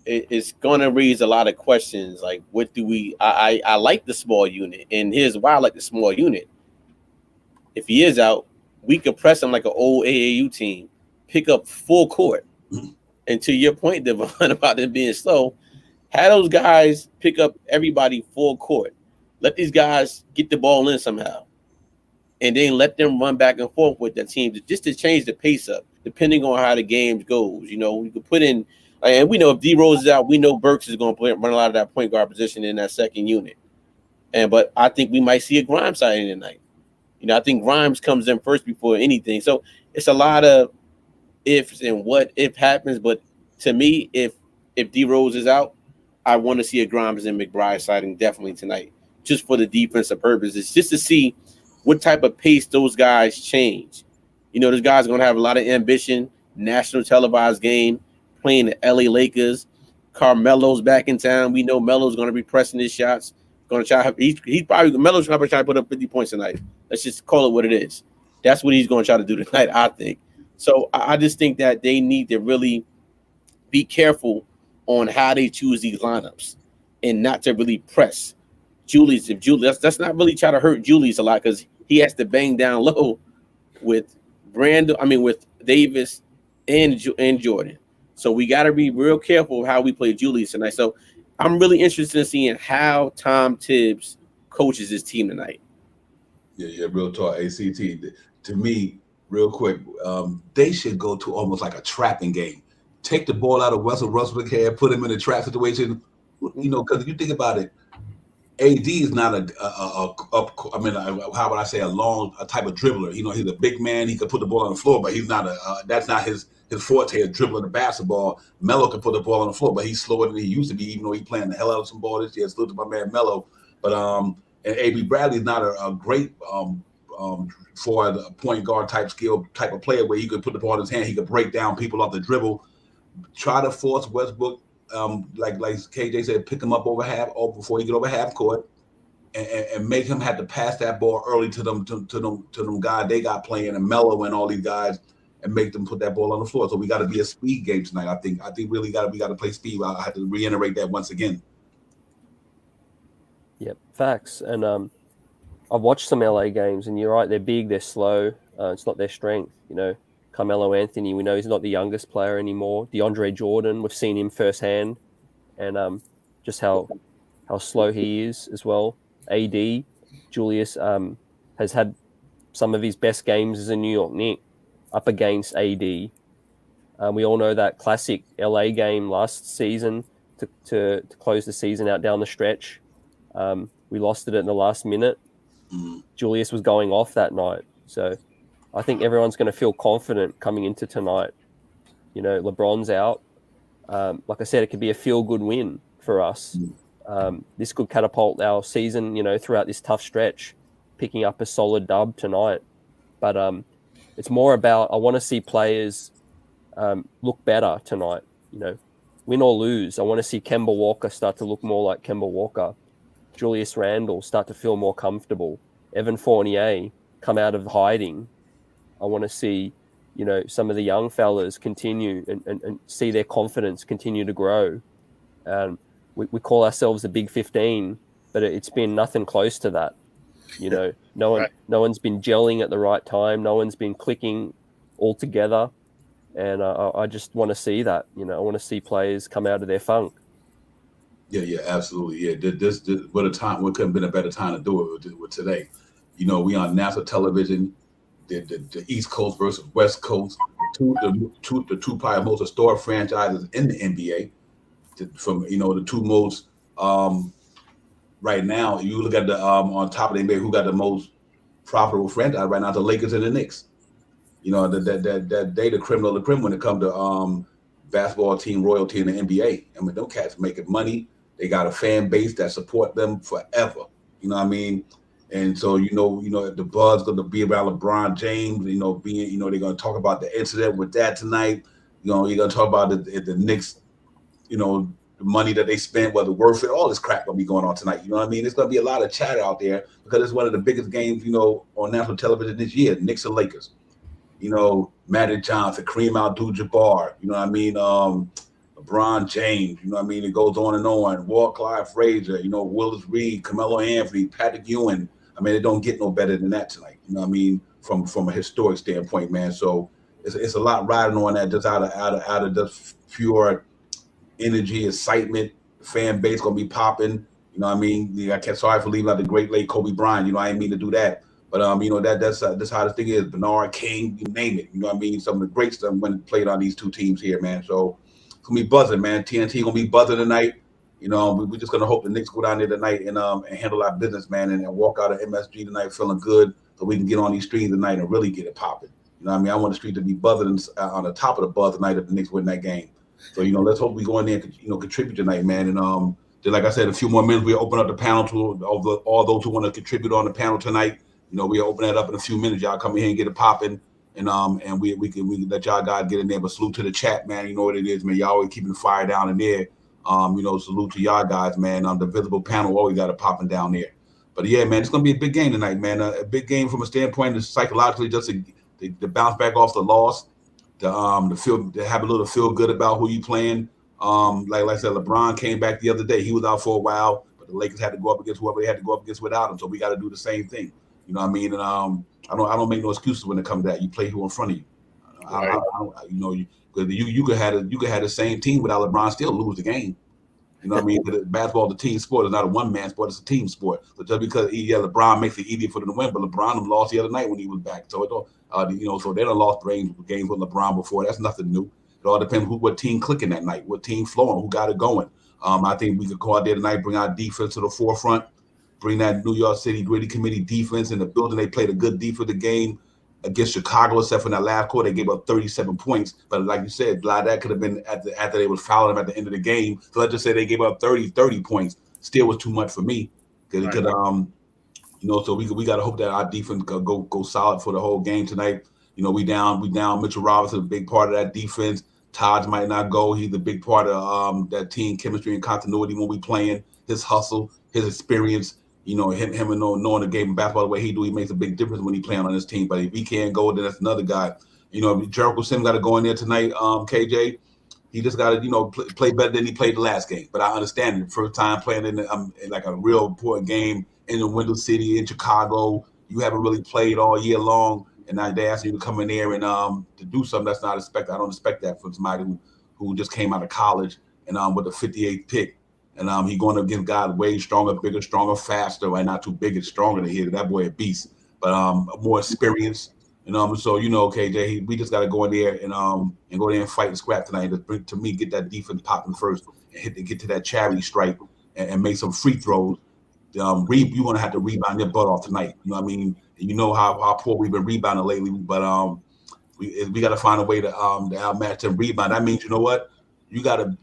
it's going to raise a lot of questions. Like, what do we? I like the small unit, and here's why I like the small unit. If he is out, we could press him like an old AAU team, pick up full court. And to your point, Devon, about it being slow, have those guys pick up everybody full court. Let these guys get the ball in somehow. And then let them run back and forth with the team just to change the pace up, depending on how the game goes. You know, we could put in, and we know if D Rose is out, we know Burks is going to run a lot of that point guard position in that second unit. But I think we might see a Grimes signing tonight. You know, I think Grimes comes in first before anything. So it's a lot of ifs and what if happens. But to me, if D Rose is out, I want to see a Grimes and McBride sighting definitely tonight, just for the defensive purposes, just to see what type of pace those guys change. You know, those guys are going to have a lot of ambition, national televised game, playing the LA Lakers. Carmelo's back in town. We know Melo's going to be pressing his shots. Going to try. He's probably Melo's going to try to put up 50 points tonight. Let's just call it what it is. That's what he's going to try to do tonight, I think. So I just think that they need to really be careful on how they choose these lineups and not to really press Julius. If Julius, that's not really try to hurt Julius a lot because he has to bang down low with with Davis and Jordan. So we got to be real careful of how we play Julius tonight. So I'm really interested in seeing how Tom Tibbs coaches his team tonight. Yeah, real talk. ACT, to me, real quick, they should go to almost like a trapping game. Take the ball out of Russell Westbrook, put him in a trap situation. You know, because you think about it, AD is not how would I say, a type of dribbler. You know, he's a big man. He could put the ball on the floor, but he's not that's not his forte, is dribbling the basketball. Melo can put the ball on the floor, but he's slower than he used to be, even though he's playing the hell out of some ball this year. Salute to my man Melo. But and AB Bradley's not a great for the point guard type of player where he could put the ball in his hand. He could break down people off the dribble. Try to force Westbrook, like KJ said, pick him up before he get over half court, and make him have to pass that ball early to them guys they got playing, and Melo and all these guys, and make them put that ball on the floor. So we got to be a speed game tonight. I think really we got to play speed. I have to reiterate that once again. Yep, facts. And I've watched some LA games, and you're right, they're big, they're slow. It's not their strength, you know. Carmelo Anthony, we know he's not the youngest player anymore. DeAndre Jordan, we've seen him firsthand, and just how slow he is as well. AD, Julius has had some of his best games as a New York Knick up against AD. We all know that classic LA game last season to close the season out down the stretch. We lost it in the last minute. Julius was going off that night, so I think everyone's going to feel confident coming into tonight. You know, LeBron's out. Like I said, it could be a feel-good win for us. This could catapult our season, you know, throughout this tough stretch, picking up a solid dub tonight. But it's more about I want to see players look better tonight. You know, win or lose, I want to see Kemba Walker start to look more like Kemba Walker. Julius Randle start to feel more comfortable. Evan Fournier come out of hiding. I want to see, you know, some of the young fellas continue and see their confidence continue to grow. We call ourselves the Big 15, but it's been nothing close to that. You know, no one's been gelling at the right time. No one's been clicking all together. And I just want to see that. You know, I want to see players come out of their funk. Yeah, absolutely. Yeah, this what a time. What could have been a better time to do it with today. You know, we on national television. The East Coast versus West Coast, the two probably most historic franchises in the NBA. From the two most right now. You look at the on top of the NBA, who got the most profitable franchise right now? The Lakers and the Knicks. You know that they the criminal of the crime when it comes to basketball team royalty in the NBA. I mean, those cats making money. They got a fan base that support them forever. You know what I mean? And so, the buzz going to be around LeBron James, they're going to talk about the incident with that tonight. You're going to talk about the Knicks, the money that they spent, whether worth it, all this crap going to be going on tonight. You know what I mean? There's going to be a lot of chatter out there because it's one of the biggest games, on national television this year, Knicks and Lakers. Magic Johnson, Kareem Abdul-Jabbar, you know what I mean? LeBron James, you know what I mean? It goes on and on. Walt Clyde Frazier, Willis Reed, Carmelo Anthony, Patrick Ewing. I mean, it don't get no better than that tonight. You know what I mean? From a historic standpoint, man. So it's a lot riding on that just out of just pure energy, excitement. The fan base gonna be popping. You know what I mean? I can't sorry for leaving out the great late Kobe Bryant. I didn't mean to do that. But that's how the thing is. Bernard King, you name it. You know what I mean? Some of the great stuff when played on these two teams here, man. So it's gonna be buzzing, man. TNT gonna be buzzing tonight. We're just gonna hope the Knicks go down there tonight and handle our business, man, and walk out of MSG tonight feeling good, so we can get on these streets tonight and really get it popping. You know what I mean? I want the street to be buzzing on the top of the buzz tonight if the Knicks win that game. So let's hope we go in there and contribute tonight, man. And like I said, a few more minutes, we'll open up the panel to all those who want to contribute on the panel tonight. We'll open that up in a few minutes. Y'all come in here and get it popping, and we can let y'all guys get in there. But salute to the chat, man. You know what it is, man. Y'all always keeping the fire down in there. Salute to y'all guys, man. The visible panel always got it popping down there. But yeah, man, it's gonna be a big game tonight, man. A big game from a standpoint of psychologically, just to bounce back off the loss, to have a little feel good about who you playing. Like I said, LeBron came back the other day. He was out for a while, but the Lakers had to go up against whoever they had to go up against without him. So we got to do the same thing. You know what I mean? And I don't make no excuses when it comes to that. You play who in front of you. Right. You could have the same team without LeBron, still lose the game. You know what I mean? Basketball is a team sport. It's not a one-man sport. It's a team sport. But just because LeBron makes it easier for them to win, but LeBron lost the other night when he was back. So so they done lost games with LeBron before. That's nothing new. It all depends what team clicking that night, what team flowing, who got it going. I think we could go out there tonight, bring our defense to the forefront, bring that New York City gritty committee defense in the building. They played a good defensive game against Chicago, except for that last quarter, they gave up 37 points. But like you said, a lot of that could have been after they was fouling them at the end of the game. So let's just say they gave up 30 points. Still was too much for me. Right. So we got to hope that our defense go solid for the whole game tonight. We down Mitchell Robinson, a big part of that defense. Taj might not go. He's a big part of that team chemistry and continuity when we playing. His hustle, his experience. Him and knowing the game of basketball the way he do, he makes a big difference when he playing on his team. But if he can't go, then that's another guy. Jericho Sims got to go in there tonight. KJ, he just got to play better than he played the last game. But I understand it. First time playing in like a real important game in the Window City in Chicago. You haven't really played all year long, and now they ask you to come in there and to do something that's not expected. I don't expect that from somebody who just came out of college and with the 58th pick. And he's going to give guys way stronger, bigger, stronger, faster, right? Not too big and stronger than him. That boy a beast, but more experience. So KJ, we just got to go in there and go there and fight and scrap tonight. To me, get that defense popping first and get to that charity stripe and make some free throws. You're going to have to rebound your butt off tonight. You know what I mean? You know how poor we've been rebounding lately, but we got to find a way to outmatch and rebound. That means, you know what? You got to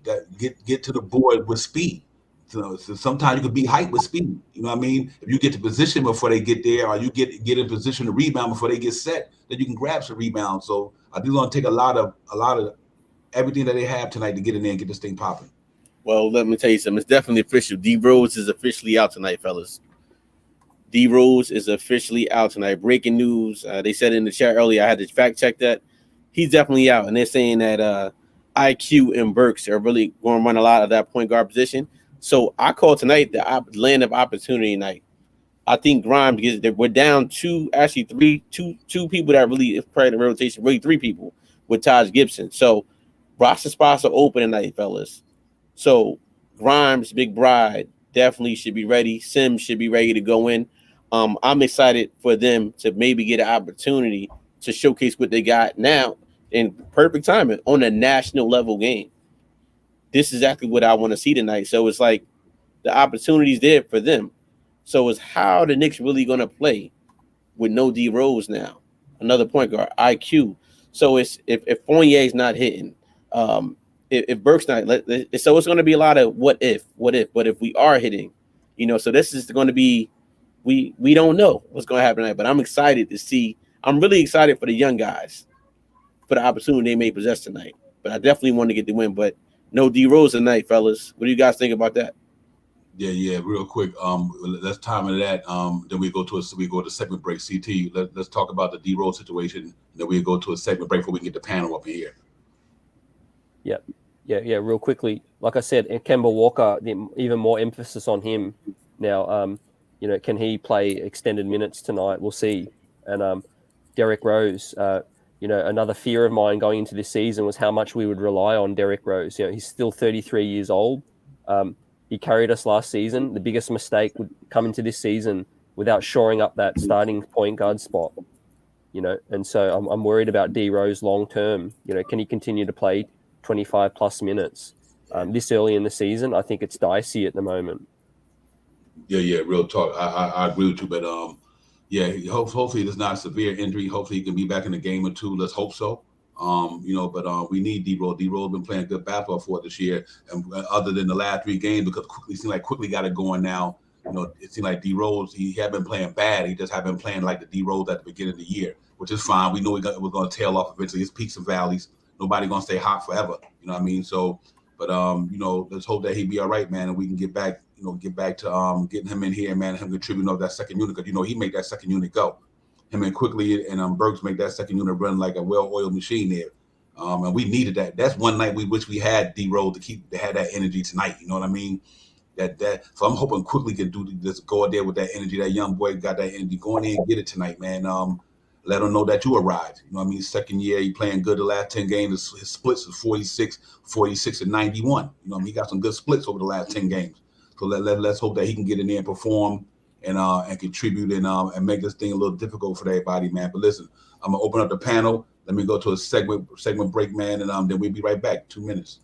get to the board with speed. So sometimes you can be hyped with speed. You know what I mean? If you get to position before they get there, or you get in position to rebound before they get set, then you can grab some rebounds. So I do want to take a lot of everything that they have tonight to get in there and get this thing popping. Well, let me tell you something. It's definitely official. D Rose is officially out tonight, fellas. D Rose is officially out tonight. Breaking news. They said in the chat earlier. I had to fact check that. He's definitely out, and they're saying that IQ and Burks are really going to run a lot of that point guard position. So I call tonight the land of opportunity night. I think Grimes we're down two people that really is part of the rotation, really three people with Taj Gibson. So roster spots are open tonight, fellas. So Grimes, Big Bride definitely should be ready. Sims should be ready to go in. I'm excited for them to maybe get an opportunity to showcase what they got now in perfect timing on a national level game. This is exactly what I want to see tonight. So it's like the opportunity's there for them. So it's how the Knicks really going to play with no D Rose now, another point guard, IQ. So it's if Fournier's not hitting, if Burke's not, so it's going to be a lot of what if we are hitting, so this is going to be we don't know what's going to happen tonight. But I'm excited to see. I'm really excited for the young guys for the opportunity they may possess tonight. But I definitely want to get the win. But no D Rose tonight, fellas. What do you guys think about that? Yeah. Real quick. Let's time of that. Then we go to segment break. CT. Let's talk about the D Rose situation. Then we go to a segment break before we get the panel up in here. Yeah. Real quickly, like I said, Kemba Walker, even more emphasis on him now. Can he play extended minutes tonight? We'll see. And Derrick Rose, another fear of mine going into this season was how much we would rely on Derrick Rose. He's still 33 years old. He carried us last season. The biggest mistake would come into this season without shoring up that starting point guard spot. And so I'm worried about D Rose long term. Can he continue to play 25 plus minutes this early in the season? I think it's dicey at the moment. Yeah, real talk. I agree with you, but hopefully there's not a severe injury. Hopefully he can be back in a game or two. Let's hope so. But we need D Rose. D Rose been playing good basketball for us this year, and other than the last 3 games, because quickly got it going now. It seemed like D Rose, he had been playing bad. He just had been playing like the D Rose at the beginning of the year, which is fine. We know we're going to tail off eventually. It's peaks and valleys. Nobody going to stay hot forever. You know what I mean? So, but let's hope that he be all right, man, and we can get back to getting him in here, man, and him contributing over that second unit, because he make that second unit go. Him and Quickly and Burks make that second unit run like a well-oiled machine there. And we needed that. That's one night we wish we had D Rose to have that energy tonight. You know what I mean? So I'm hoping Quickly can do this, go out there with that energy. That young boy got that energy. Go in there and get it tonight, man. Let him know that you arrived. You know what I mean? Second year, he playing good the last 10 games. His splits is 46, and 91. He got some good splits over the last 10 games. So let's hope that he can get in there and perform and contribute and make this thing a little difficult for everybody, man. But listen, I'm gonna open up the panel. Let me go to a segment break, man, and then we'll be right back. 2 minutes.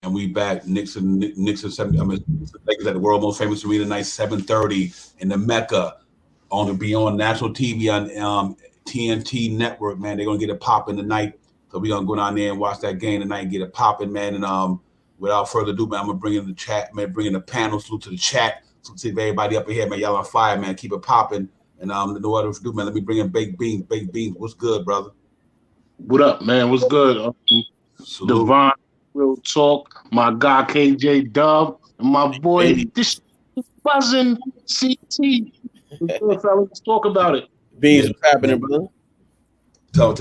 And we back. Knicks and 7. Lakers at the world most famous arena tonight, 7:30 in the Mecca. To be on national TV on TNT network, man. They're gonna get it popping tonight. So we're gonna go down there and watch that game tonight and get it popping, man. And without further ado, man, I'm gonna bring in the chat, man, bring in the panel, salute to the chat. So see if everybody up in here, man. Y'all on fire, man. Keep it popping. And no other to do, man. Let me bring in Baked Beans. Baked Beans, what's good, brother? What up, man? What's good? Divine Real Talk, my guy KJ Dub, and my boy this buzzing CT. Let's talk about it. Beans, what's happening, brother? Tell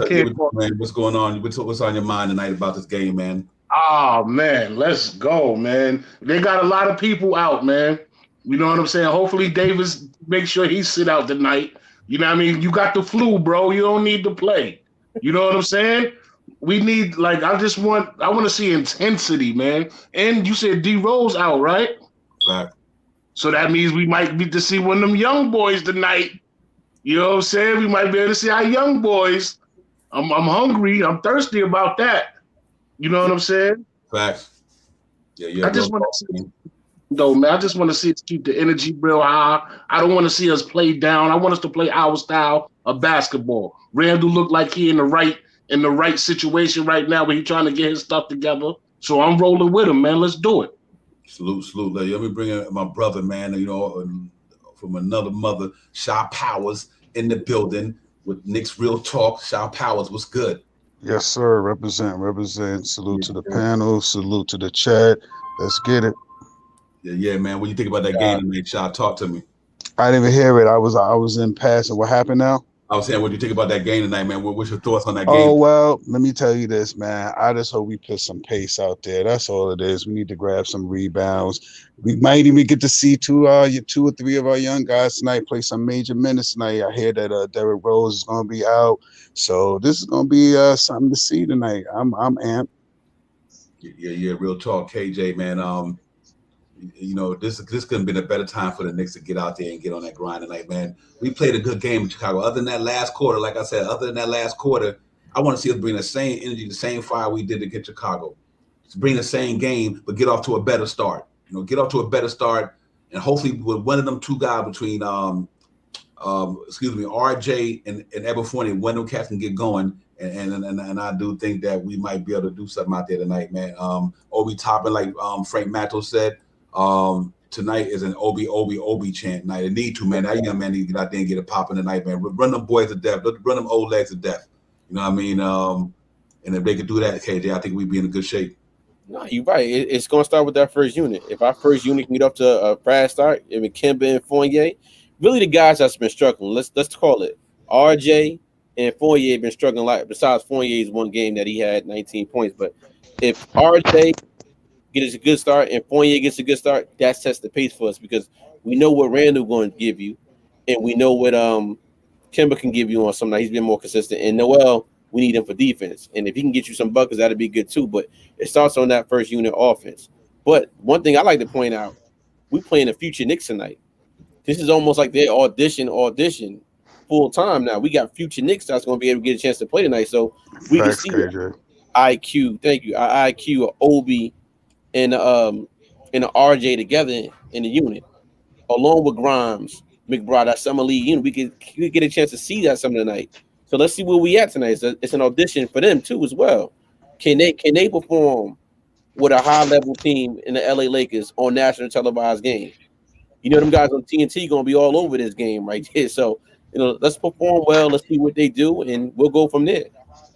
man, what's going on? What's on your mind tonight about this game, man? Oh man, let's go, man. They got a lot of people out, man. You know what I'm saying? Hopefully Davis make sure he sit out tonight. You know what I mean? You got the flu, bro. You don't need to play. You know what I'm saying? We need, I want to see intensity, man. And you said D Rose out, right? Right. So that means we might get to see one of them young boys tonight. You know what I'm saying? We might be able to see our young boys. I'm hungry. I'm thirsty about that. You know what I'm saying? Facts. Yeah. I just want to see, though, man. I just want to see us keep the energy real high. I don't want to see us play down. I want us to play our style of basketball. Randall looked like he in the right situation right now where he's trying to get his stuff together. So I'm rolling with him, man. Let's do it. Salute. Let me bring in my brother, man, from another mother, Shaw Powers in the building with Knicks Real Talk. Shaw Powers, what's good? Yes, sir. Represent. Salute to the panel. Salute to the chat. Let's get it. Yeah, man. What do you think about that game tonight, Shaw? Talk to me. I didn't even hear it. I was in passing. What happened now? I was saying, what do you think about that game tonight, man? What's your thoughts on that game? Oh, well, let me tell you this, man. I just hope we put some pace out there. That's all it is. We need to grab some rebounds. We might even get to see two or three of our young guys tonight play some major minutes tonight. I hear that Derrick Rose is going to be out. So this is going to be something to see tonight. I'm amped. Yeah, real talk, KJ, man. you know, this couldn't have been a better time for the Knicks to get out there and get on that grind tonight, man. We played a good game in Chicago. Other than that last quarter, like I said, I want to see us bring the same energy, the same fire we did against Chicago. Bring the same game, but get off to a better start. You know, get off to a better start, and hopefully with one of them two guys between RJ and Eberfornia, one of them cats can get going. And I do think that we might be able to do something out there tonight, man. Obi Toppin, like Frank Matto said, tonight is an Obi chant night. It need to, man. That young man need to get out there and get it popping tonight, man. Run them boys to death. Run them old legs to death. You know what I mean? And if they could do that, KJ, I think we'd be in a good shape. No, you're right. It's going to start with that first unit. If our first unit can get up to a fast start, if Kemba and Fournier, really the guys that's been struggling, let's call it RJ and Fournier have been struggling. Like besides Fournier's one game that he had 19 points, but if RJ gets a good start and Fournier gets a good start, that sets the pace for us because we know what Randall going to give you, and we know what Kemba can give you on some night. He's been more consistent, and Noel, we need him for defense. And if he can get you some buckets, that'd be good too. But it starts on that first unit offense. But one thing I like to point out, we playing the future Knicks tonight. This is almost like their audition full time now. We got future Knicks that's going to be able to get a chance to play tonight. So we can see IQ. Thank you. IQ, Obi, and the RJ together in the unit, along with Grimes, McBride, that summer league unit. We could get a chance to see that some tonight. So let's see where we at tonight. It's an audition for them too as well. Can they perform with a high level team in the LA Lakers on national televised game? You know them guys on TNT gonna be all over this game right here. So let's perform well. Let's see what they do, and we'll go from there.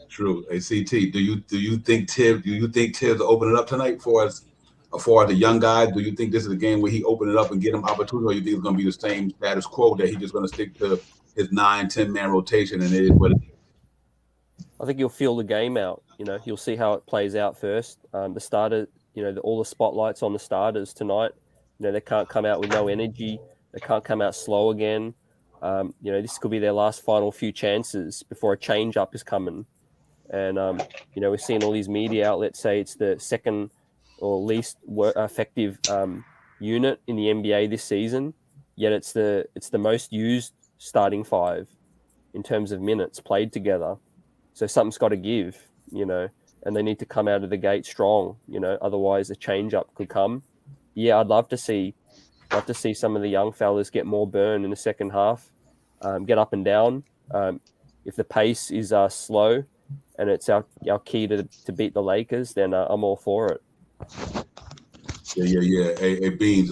True. Hey, CT, do you think Tibbs will open it up tonight for us? For the young guys, do you think this is a game where he open it up and get them opportunity, or you think it's gonna be the same status quo that he's just gonna stick to his 9-10 man rotation and it is what it is? I think you'll feel the game out. You'll see how it plays out first. The starter, all the spotlights on the starters tonight. They can't come out with no energy. They can't come out slow again. This could be their last final few chances before a change up is coming. And we're seeing all these media outlets say it's the second or least effective unit in the NBA this season. Yet it's the most used starting five in terms of minutes played together. So something's got to give, and they need to come out of the gate strong, otherwise a change up could come. Yeah, I'd love to see some of the young fellas get more burn in the second half, get up and down. If the pace is slow and it's our key to beat the Lakers, then I'm all for it. Yeah. Hey, Beans,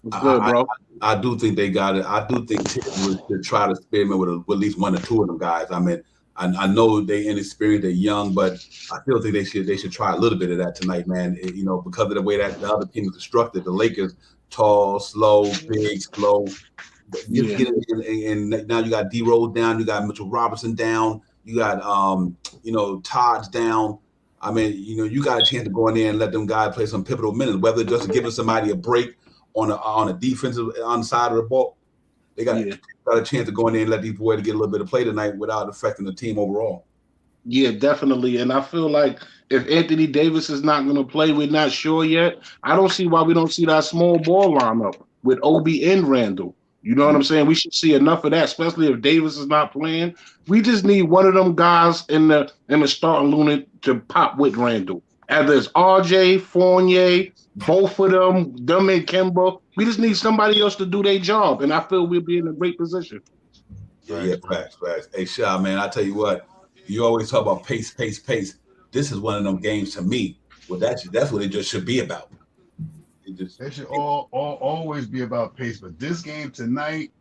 What's good, bro? I do think they got it. I do think Tibbs would try to experiment with at least one or two of them guys. I mean, I know they inexperienced, they're young, but I still think they should try a little bit of that tonight, man. Because of the way that the other team is constructed, the Lakers tall, slow, big, slow. Just get in, and now you got D Rose down, you got Mitchell Robinson down, you got Todd's down. I mean, you got a chance to go in there and let them guys play some pivotal minutes, whether just giving somebody a break on a defensive on the side of the ball. They got a chance to go in there and let these boys get a little bit of play tonight without affecting the team overall. Yeah, definitely. And I feel like if Anthony Davis is not going to play, we're not sure yet. I don't see why we don't see that small ball lineup with Obi and Randall. You know what I'm saying? We should see enough of that, especially if Davis is not playing. We just need one of them guys in the starting unit to pop with Randall. Either it's RJ, Fournier, both of them and Kemba. We just need somebody else to do their job, and I feel we'll be in a great position. Yeah, facts. Hey, Sha, man, I tell you what, you always talk about pace. This is one of them games to me. Well, that's what it just should be about. They should always be about pace. But this game tonight,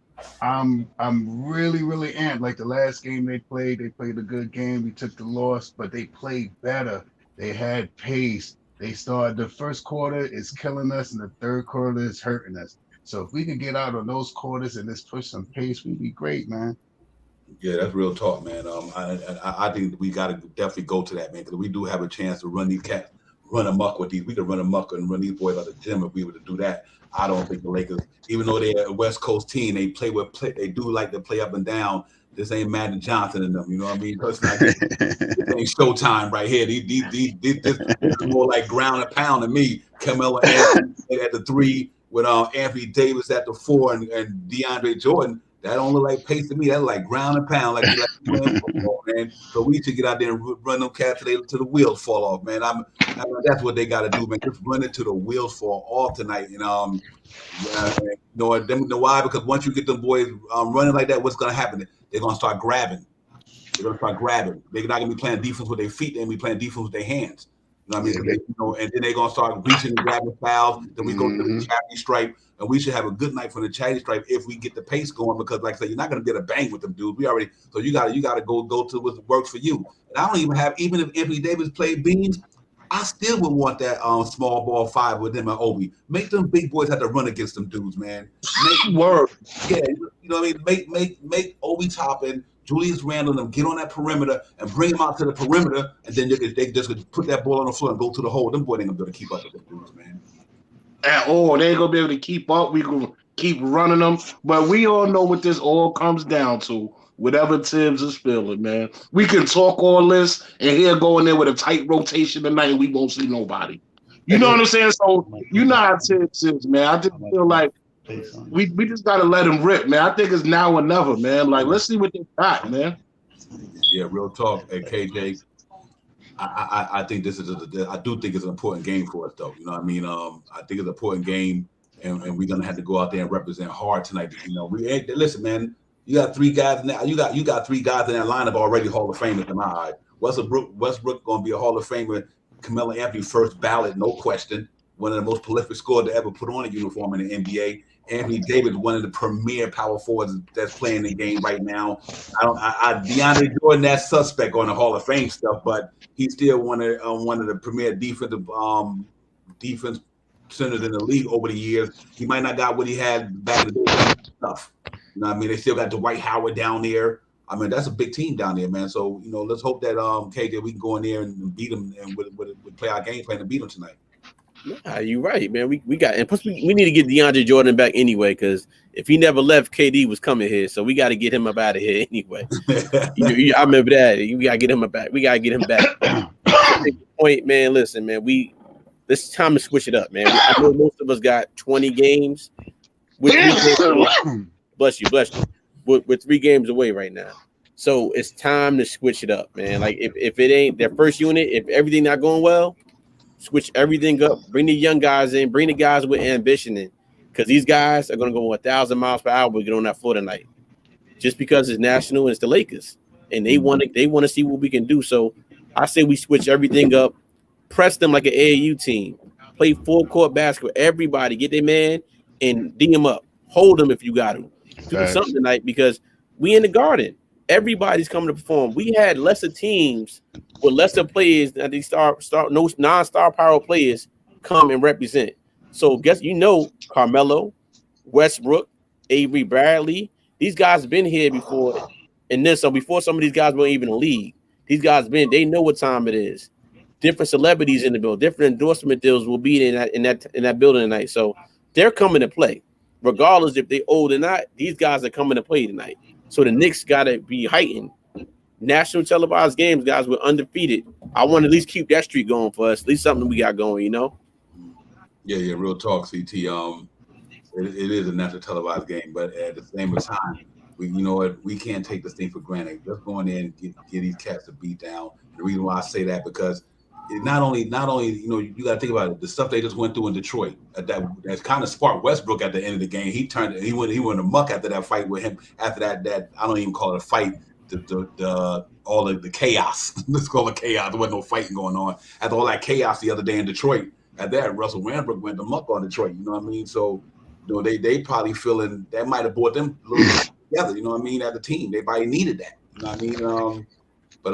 I'm really, really amped. Like the last game they played a good game. We took the loss, but they played better. They had pace. They started the first quarter is killing us, and the third quarter is hurting us. So if we can get out of those quarters and just push some pace, we'd be great, man. Yeah, that's real talk, man. I think we got to definitely go to that, man, because we do have a chance to run these cats, run amok with these. We could run amok and run these boys out of the gym if we were to do that. I don't think the Lakers, even though they're a West Coast team, they do like to play up and down. This ain't Madden Johnson and them. You know what I mean? This ain't Showtime right here. This is more like ground and pound to me. Carmelo Anthony at the 3 with Anthony Davis at the 4 and DeAndre Jordan. That don't look like pace to me. That's like ground and pound, like playing football, man. So we should get out there and run them cats till the wheels fall off, man. That's what they got to do, man. Just run it till the wheels fall off tonight. And you know why? Because once you get them boys running like that, what's gonna happen? They're gonna start grabbing. They're not gonna be playing defense with their feet. They're gonna be playing defense with their hands. You know what I mean? And then they're gonna start reaching and grabbing fouls. Then we go to the charity stripe, and we should have a good night from the charity stripe if we get the pace going. Because, like I said, you're not gonna get a bang with them dudes. So you gotta go to what works for you. And I don't even if Anthony Davis played beans, I still would want that small ball 5 with them and Obi. Make them big boys have to run against them dudes, man. Work. Yeah, you know what I mean? Make Obi Toppin, Julius Randle, them get on that perimeter and bring them out to the perimeter, and then they just put that ball on the floor and go to the hole. Them boys ain't gonna be able to keep up with them dudes, man. At all. They ain't gonna be able to keep up. We can keep running them. But we all know what this all comes down to. Whatever Tibbs is feeling, man. We can talk all this, and he'll go in there with a tight rotation tonight, and we won't see nobody. You know what I'm saying? So you know how Tibbs is, man. I just feel like we just gotta let him rip, man. I think it's now or never, man. Like, let's see what they got, man. Yeah, real talk. Hey, KJ, I think I do think it's an important game for us, though. You know what I mean? I think it's an important game, and we're gonna have to go out there and represent hard tonight. You know, listen, man. You got 3 guys in that. You got 3 guys in that lineup already Hall of Famers in my eye. Westbrook gonna be a Hall of Famer. Carmelo Anthony first ballot, no question. One of the most prolific scorers to ever put on a uniform in the NBA. Anthony Davis, one of the premier power forwards that's playing the game right now. DeAndre Jordan, that suspect on the Hall of Fame stuff, but he's still one of the premier defense centers in the league over the years. He might not got what he had back in the day. Stuff. You know what I mean? They still got Dwight Howard down there. I mean, that's a big team down there, man. So, let's hope that KJ, we can go in there and beat them and we play our game plan to beat them tonight. Yeah, you're right, man. We got, and plus we need to get DeAndre Jordan back anyway, because if he never left, KD was coming here, so we got to get him up out of here anyway. I remember that. We got to get him back. We got to get him back. Point, man. Listen, man. This time to switch it up, man. I know most of us got 20 games. Bless you. We're 3 games away right now. So it's time to switch it up, man. Like if it ain't their first unit, if everything not going well, switch everything up. Bring the young guys in. Bring the guys with ambition in, because these guys are going to go 1,000 miles per hour. We get on that floor tonight, just because it's national and it's the Lakers, and they want to see what we can do. So I say we switch everything up, press them like an AAU team, play full court basketball. Everybody get their man and D them up. Hold them if you got them. Do something tonight, because we in the Garden. Everybody's coming to perform. We had lesser teams with lesser players than these non-star power players come and represent. So Carmelo, Westbrook, Avery Bradley, these guys have been here before, and then before some of these guys weren't even in the league. These guys they know what time it is. Different celebrities in the building, different endorsement deals will be in that building tonight. So they're coming to play. Regardless if they're old or not, these guys are coming to play tonight. So the Knicks got to be heightened. National televised games, guys, we're undefeated. I want to at least keep that streak going for us. At least something we got going, Yeah, real talk, CT. It is a national televised game, but at the same time, we can't take this thing for granted. Let's go in there and get these cats to beat down. The reason why I say that, because not only you got to think about it, the stuff they just went through in Detroit that's kind of sparked Westbrook at the end of the game. He went amok after that fight with him. After that I don't even call it a fight. All of the chaos. Let's call it chaos. There wasn't no fighting going on. After all that chaos the other day in Detroit, at that Russell Westbrook went amok on Detroit. You know what I mean? So they probably feeling that might have brought them a little bit together. You know what I mean? As a team, they probably needed that. You know what I mean? But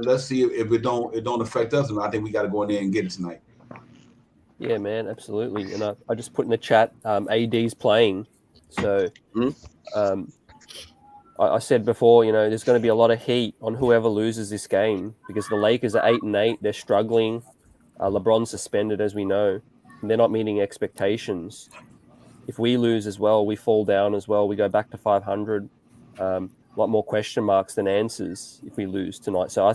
let's see if it don't affect us, and I think we got to go in there and get it tonight. Yeah, man, absolutely. And I just put in the chat, AD's playing, so I said before, there's going to be a lot of heat on whoever loses this game, because the Lakers are 8-8, they're struggling. LeBron's suspended, as we know, and they're not meeting expectations. If we lose as well, we fall down as well. We go back to 500. a lot more question marks than answers if we lose tonight. So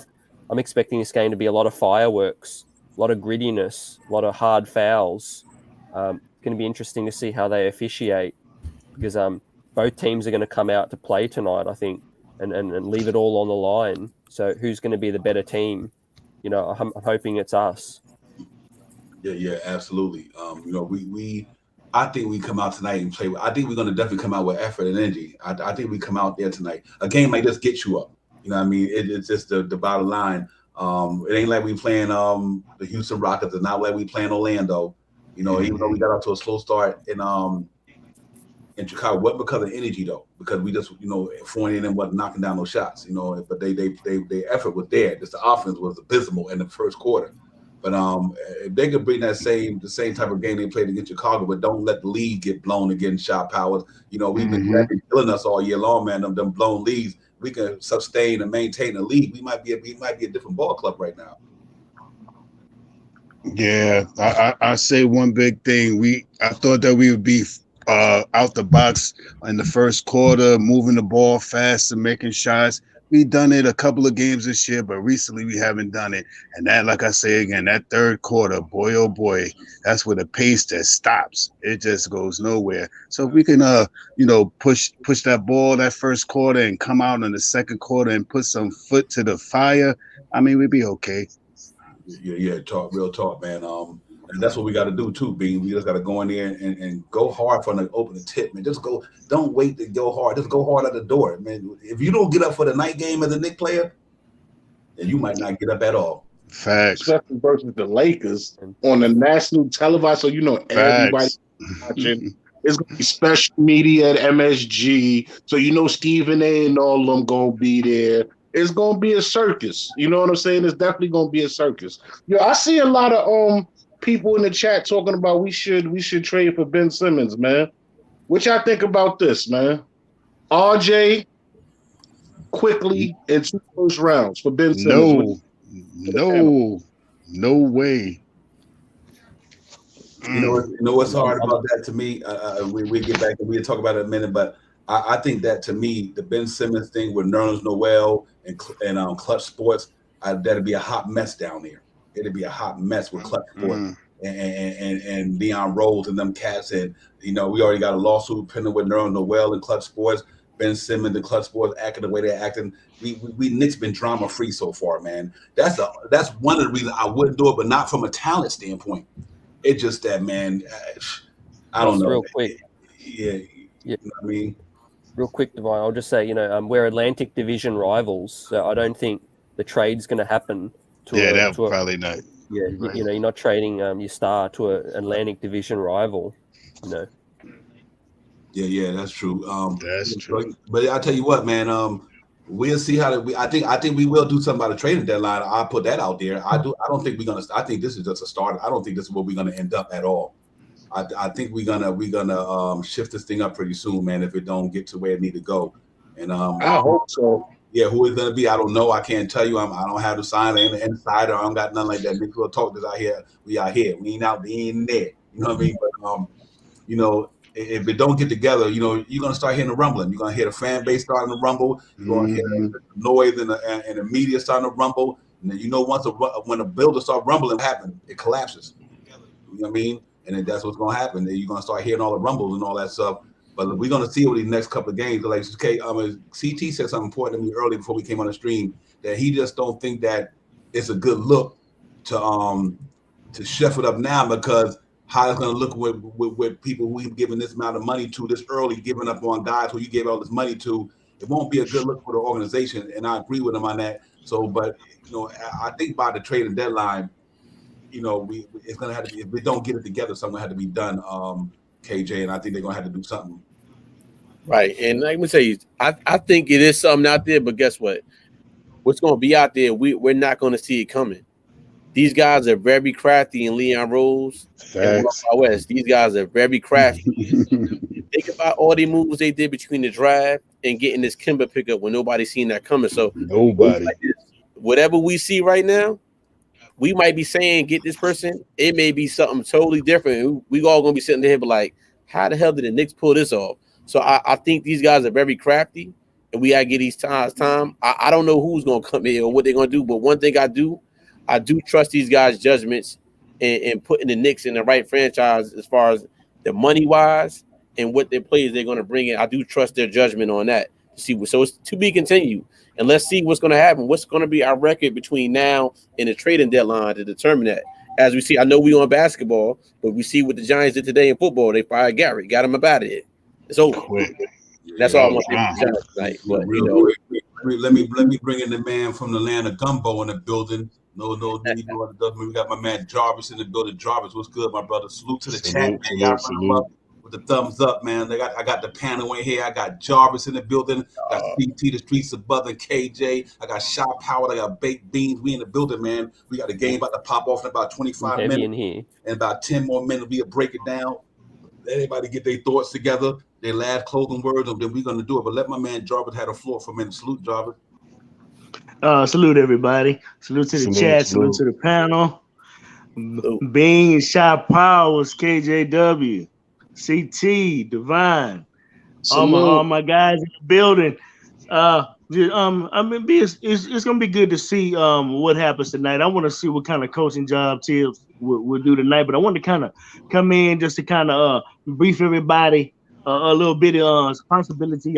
I'm expecting this game to be a lot of fireworks, a lot of grittiness, a lot of hard fouls. It's going to be interesting to see how they officiate, because both teams are going to come out to play tonight, I think, and leave it all on the line. So who's going to be the better team? You know, I'm hoping it's us. Yeah, absolutely. I think we come out tonight and play. I think we're going to definitely come out with effort and energy. I think we come out there tonight. A game like this gets you up. You know what I mean? It's just the bottom line. It ain't like we playing the Houston Rockets. It's not like we playing Orlando. You know, even though we got off to a slow start in Chicago, wasn't because of energy though, because we just, Fournier and wasn't knocking down those shots, but their effort was there. Just the offense was abysmal in the first quarter. But if they could bring the same type of game they played against Chicago, but don't let the lead get blown against shot powers. We've been killing us all year long, man. Them blown leads. We can sustain and maintain the lead. We might be a different ball club right now. Yeah, I say one big thing. I thought that we would be out the box in the first quarter, moving the ball fast and making shots. We've done it a couple of games this year, but recently we haven't done it. And that, like I say again, that third quarter, boy, oh boy, that's where the pace just stops. It just goes nowhere. So if we can, push that ball that first quarter and come out in the second quarter and put some foot to the fire, I mean, we'd be okay. Yeah, real talk, man. And that's what we got to do too, B. We just got to go in there and go hard from the opening tip, man. Just go. Don't wait to go hard. Just go hard at the door, man. If you don't get up for the night game as a Knicks player, then you might not get up at all. Facts. Especially versus the Lakers on the national televised, so everybody watching. It's gonna be special media at MSG, so Stephen A. and all of them gonna be there. It's gonna be a circus. You know what I'm saying? It's definitely gonna be a circus. I see a lot of people in the chat talking about we should trade for Ben Simmons, man. What y'all think about this, man? RJ quickly in 2 first rounds for Ben Simmons. No way. You know what's hard about that to me? We get back and we'll talk about it in a minute, but I think that to me, the Ben Simmons thing with Nerlens Noel and Clutch Sports, that'd be a hot mess down there. It'd be a hot mess with Clutch Sports and Leon Rose and them cats. And we already got a lawsuit pending with Nerlens Noel and Clutch Sports. Ben Simmons and Clutch Sports acting the way they're acting. We Knicks been drama free so far, man. That's one of the reasons I wouldn't do it, but not from a talent standpoint. It's just that, man. I don't know. Real quick, yeah. You know what I mean. Real quick, Divine, I'll just say, we're Atlantic Division rivals, so I don't think the trade's going to happen. Probably not. Yeah, right. You're not trading your star to an Atlantic Division rival. Yeah, that's true. That's true. But I'll tell you what, man. We'll see how I think we will do something about the trading deadline. I'll put that out there. I don't think we're gonna. I think this is just a start. I don't think this is where we're gonna end up at all. I think we're gonna shift this thing up pretty soon, man. If it don't get to where it need to go, and I hope so. Yeah, who it's gonna be, I don't know. I can't tell you. I don't have the sign insider. I don't got nothing like that. Nick will talk this out here. We out here. We ain't out. We ain't there. You know what I mean? But if it don't get together, you're gonna start hearing the rumbling. You're gonna hear the fan base starting to rumble. You're gonna hear the noise and the media starting to rumble. And then when a builder starts rumbling, what happens? It collapses. You know what I mean? And then that's what's gonna happen. Then you're gonna start hearing all the rumbles and all that stuff. But we're gonna see over these next couple of games. Like CT said something important to me earlier before we came on the stream, that he just don't think that it's a good look to chef it up now, because how it's going to look with people who we've given this amount of money to this early, giving up on guys who you gave all this money to. It won't be a good look for the organization, and I agree with him on that. So, but I think by the trading deadline, it's going to have to be, if we don't get it together, something had to be done, KJ, and I think they're going to have to do something. Right, and like we say, I think it is something out there, but guess what? What's going to be out there, we're not going to see it coming. These guys are very crafty in Leon Rose and West. These guys are very crafty. Think about all the moves they did between the draft and getting this Kimber pickup when nobody's seen that coming. So nobody. Whatever we see right now, we might be saying get this person. It may be something totally different. We all gonna be sitting there but like, how the hell did the Knicks pull this off? So I think these guys are very crafty, and we gotta get these guys time. I don't know who's gonna come in or what they're gonna do, but one thing I do trust these guys' judgments and putting the Knicks in the right franchise as far as the money wise and what their players they're gonna bring in. I do trust their judgment on that. See, so it's to be continued, and let's see what's gonna happen. What's gonna be our record between now and the trading deadline to determine that. As we see, I know we on basketball, but we see what the Giants did today in football. They fired Garrett, got him up out of here. It's over. Quick. That's all I want to say for the Giants tonight. But you know, let me bring in the man from the land of gumbo in the building. No, we got my man Jarvis in the building. Jarvis, what's good, my brother? Salute to the chat, man. Y'all Salute. With the thumbs up, man. I got the panel in here. I got Jarvis in the building. I got CT, the streets of Bud and KJ. I got Shot Power. I got Baked Beans. We in the building, man. We got a game about to pop off in about 25 minutes. In here. And about 10 more minutes, we'll break it down. Let everybody get their thoughts together, their last closing words, and then we're going to do it. But let my man Jarvis have the floor for a minute. Salute, Jarvis. Salute everybody. Salute to the chat. Salute to the panel. Bean, Shot Powers, KJW, CT, Divine, all my guys in the building. I mean, it's gonna be good to see what happens tonight. I want to see what kind of coaching job Tibbs will do tonight, but I want to kind of come in just to kind of brief everybody a little bit. Possibility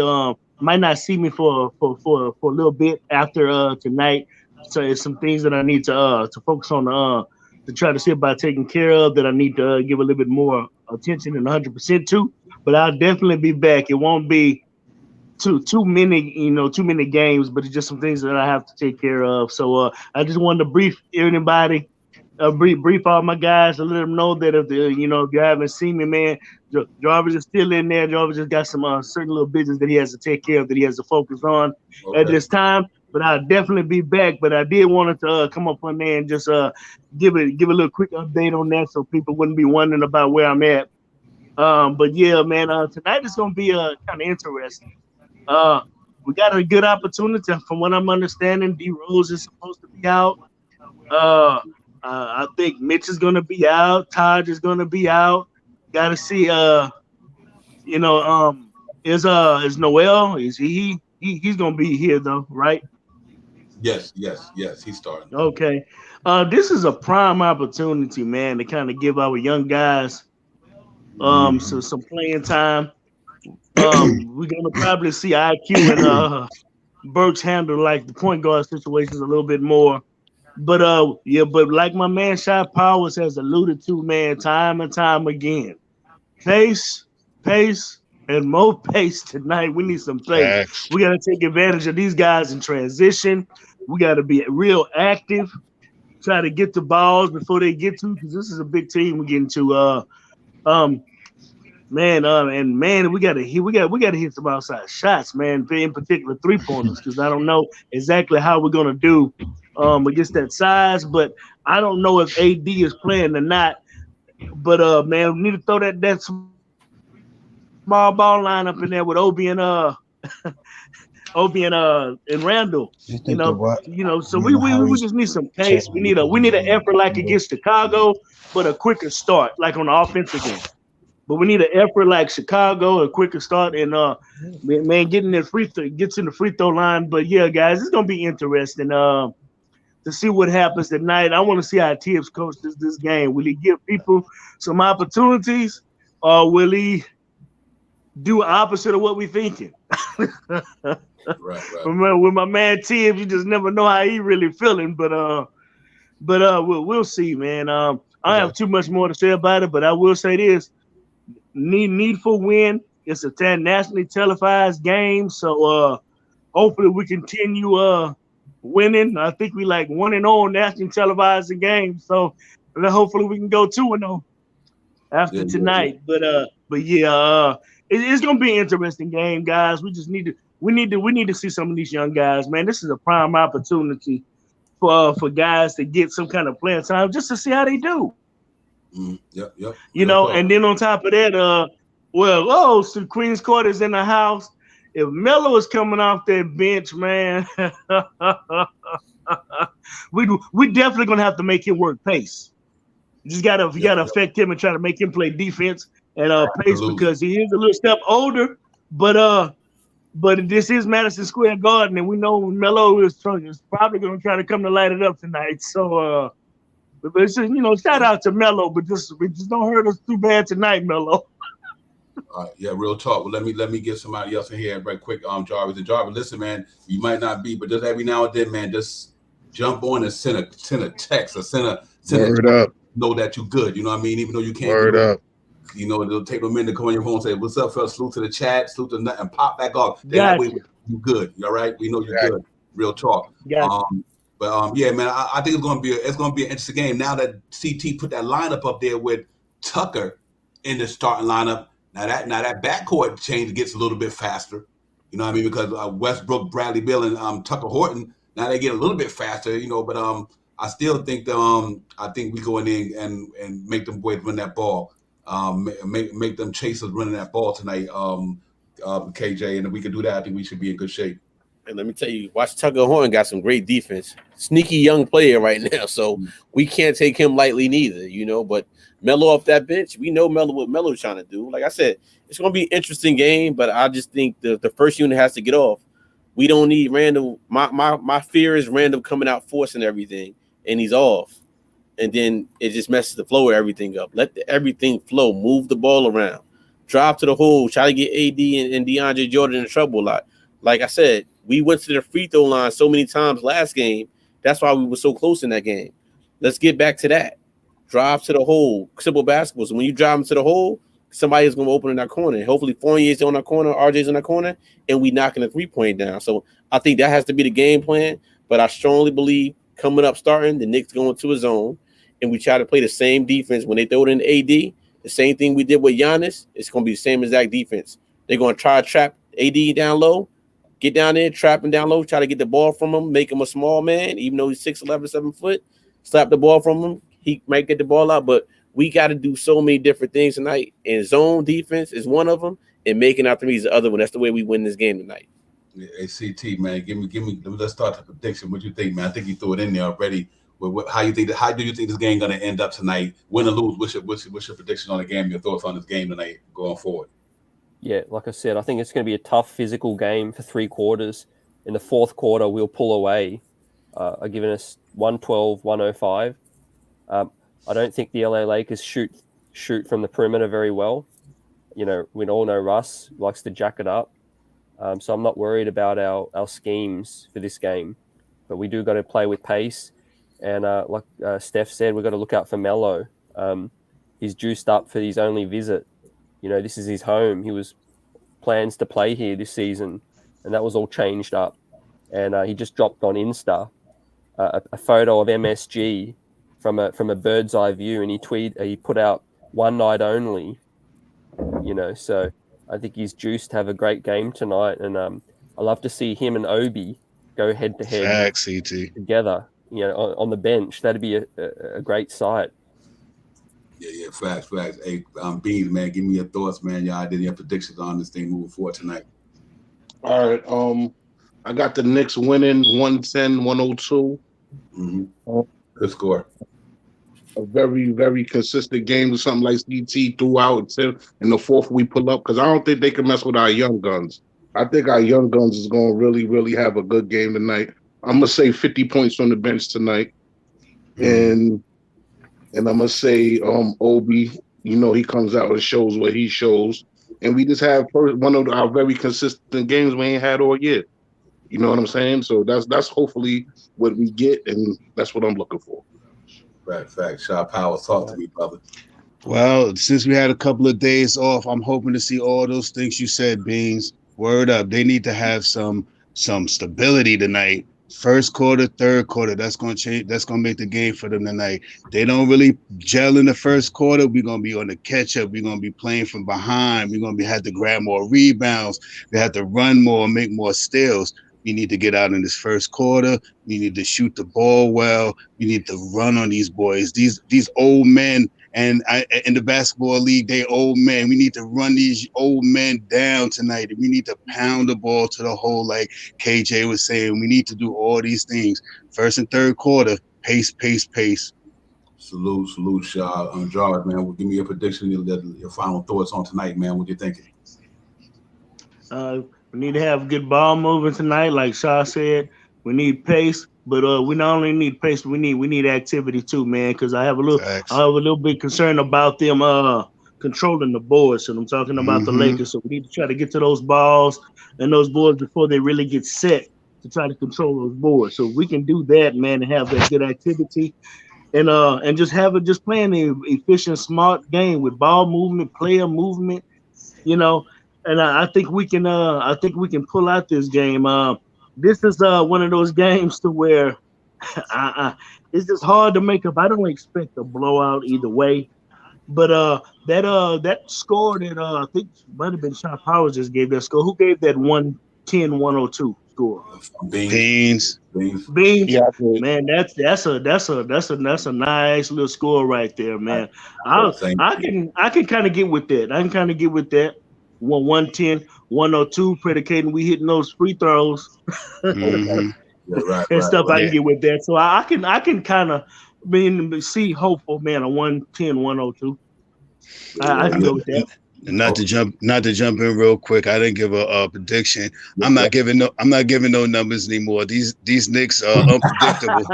might not see me for a little bit after tonight. So it's some things that I need to focus on to try to see about taking care of that I need to give a little bit more attention and 100% to. But I'll definitely be back. It won't be too many games, but it's just some things that I have to take care of. So I just wanted to brief everybody, brief all my guys to let them know that if you haven't seen me, man, Jarvis is still in there. Jarvis just got some certain little business that he has to take care of, that he has to focus on at this time. But I'll definitely be back. But I did want to come up on there and just give a little quick update on that, so people wouldn't be wondering about where I'm at. But yeah, man, tonight is gonna be kind of interesting. We got a good opportunity, from what I'm understanding. D Rose is supposed to be out. I think Mitch is gonna be out. Todd is gonna be out. Got to see. Is Noel? Is he's gonna be here though, right? Yes, he's starting. Okay. This is a prime opportunity, man, to kind of give our young guys so some playing time. We're gonna probably see IQ and Burks handle like the point guard situations a little bit more. But but like my man Shot Powers has alluded to, man, time and time again. Pace, and more pace tonight. We need some pace. We got to take advantage of these guys in transition. We got to be real active. Try to get the balls before they get to, because this is a big team we're getting to. We got to hit some outside shots, man. In particular, 3-pointers, because I don't know exactly how we're gonna do against that size. But I don't know if AD is playing or not. But man, we need to throw that small ball line up in there with Obi and Randall. So we just need some pace. We need an effort like against Chicago, but a quicker start, like on the offensive game. But we need an effort like Chicago, a quicker start, and man, getting in the free throw line. But yeah, guys, it's gonna be interesting to see what happens tonight. I want to see how Tibbs coaches this game. Will he give people some opportunities, or will he do opposite of what we're thinking? Right. With my man Tibbs, you just never know how he really feeling. But we'll see, man. I don't have too much more to say about it, but I will say this. Needful win. It's a nationally televised game, so hopefully we continue winning. I think we like 1-0 nationally televised games, so hopefully we can go 2-0 after tonight. But it's gonna be an interesting game, guys. We need to see some of these young guys, man. This is a prime opportunity for guys to get some kind of playing time, just to see how they do. Yep. And then on top of that, so Queen's Court is in the house. If Melo is coming off that bench, man, we definitely gonna have to make him work pace. You just gotta affect him and try to make him play defense and pace, because he is a little step older. But But this is Madison Square Garden, and we know Melo is probably going to try to come to light it up tonight. So, but it's just, shout out to Melo, but just don't hurt us too bad tonight, Melo. Yeah, real talk. Well, let me get somebody else in here right quick. Jarvis and Jarvis, listen, man, you might not be, but just every now and then, man, just jump on and send a text or send Word a up. know that you're good. You know what I mean? Even though you can't. Word up. It'll take a minute to come on your phone and say, "What's up, fellas? Salute to the chat, salute to nothing," and pop back off. Then that way you good. You all right? We know you're good. Real talk. Yeah, man, I think it's gonna be an interesting game now that CT put that lineup up there with Tucker in the starting lineup. Now that backcourt change gets a little bit faster. You know what I mean? Because Westbrook, Bradley Beal, and Tucker Horton, now they get a little bit faster. But I still think I think we go in there and make them boys run that ball. Make them chase us running that ball tonight, KJ, and if we can do that, I think we should be in good shape. And let me tell you, watch Tucker Horton got some great defense. Sneaky young player right now, so we can't take him lightly neither, But Melo off that bench, we know what Melo's trying to do. Like I said, it's going to be an interesting game, but I just think the first unit has to get off. We don't need Randall. My fear is Randall coming out forcing everything, and he's off. And then it just messes the flow of everything up. Let everything flow. Move the ball around. Drive to the hole. Try to get AD and DeAndre Jordan in trouble a lot. Like I said, we went to the free throw line so many times last game. That's why we were so close in that game. Let's get back to that. Drive to the hole. Simple basketball. So when you drive into the hole, somebody's going to open in that corner. Hopefully Fournier's on that corner, RJ's in that corner, and we knocking the 3-point down. So I think that has to be the game plan. But I strongly believe coming up starting, the Knicks going to a zone, and we try to play the same defense when they throw it in AD. The same thing we did with Giannis. It's going to be the same exact defense. They're going to try to trap AD down low, get down there, trap him down low, try to get the ball from him, make him a small man, even though he's 6'11", 7 foot. Slap the ball from him. He might get the ball out, but we got to do so many different things tonight. And zone defense is one of them, and making our threes the other one. That's the way we win this game tonight. Yeah, CT, man, give me. Let's start the prediction. What you think, man? I think you threw it in there already. How do you think this game going to end up tonight? Win or lose? What's your prediction on the game? Your thoughts on this game tonight going forward? Yeah, like I said, I think it's going to be a tough physical game for 3 quarters. In the fourth quarter, we'll pull away. Are giving us 112, 105. I don't think the LA Lakers shoot from the perimeter very well. We all know Russ likes to jack it up. So I'm not worried about our schemes for this game. But we do got to play with pace. And like Steph said, we've got to look out for Melo. He's juiced up for his only visit. This is his home. He was plans to play here this season, and that was all changed up. And he just dropped on Insta a photo of MSG from a bird's eye view, and he put out one night only. So I think he's juiced to have a great game tonight, and I love to see him and Obi go head to head together. On the bench, that'd be a great sight. Yeah, facts. Hey, Beans, man, give me your thoughts, man. Your idea, your predictions on this thing moving forward tonight. All right. I got the Knicks winning 110-102. Mm-hmm. Good score. A very, very consistent game with something like CT throughout. In the fourth, we pull up because I don't think they can mess with our young guns. I think our young guns is going to really, really have a good game tonight. I'm going to say 50 points on the bench tonight. And I'm going to say Obi, he comes out and shows what he shows. And we just have one of our very consistent games we ain't had all year. You know what I'm saying? So that's hopefully what we get, and that's what I'm looking for. Fact. Shot Power, talk to me, brother. Well, since we had a couple of days off, I'm hoping to see all those things you said, Beans. Word up. They need to have some stability tonight. First quarter, third quarter, that's going to change. That's going to make the game for them tonight. They don't really gel in the first quarter. We're going to be on the catch up. We're going to be playing from behind. We're going to have to grab more rebounds. We have to run more, make more steals. We need to get out in this first quarter. We need to shoot the ball well. We need to run on these boys. These old men, and in the basketball league, they old men. We need to run these old men down tonight. We need to pound the ball to the hole, like KJ was saying. We need to do all these things. First and third quarter, pace. Salute, Shaw. Jarvis, man. Well, give me your prediction, your final thoughts on tonight, man. What you thinking? We need to have good ball movement tonight, like Shaw said. We need pace, but we not only need pace, we need activity too, man. Because I have a Facts. little bit concerned about them controlling the boards. And I'm talking about the Mm-hmm. Lakers. So we need to try to get to those balls and those boards before they really get set to try to control those boards. So if we can do that, man, and have that good activity and just playing an efficient, smart game with ball movement, player movement, you know. And I think we can pull out this game. This is one of those games to where it's just hard to make up. I don't expect a blowout either way. But that score that I think might have been Sean Powers just gave that score. Who gave that 110-102 score? Beans. Beans. Yeah, I think. Man, that's a nice little score right there, man. I can kind of get with that. I can kind of get with that. 110-102, predicating we hitting those free throws Mm-hmm. and stuff. I Yeah. can get with that. So I can kind of see hopeful, man, a 110-102. I can go with that. Not to jump in real quick. I didn't give a prediction. I'm not giving no numbers anymore. These Knicks are unpredictable.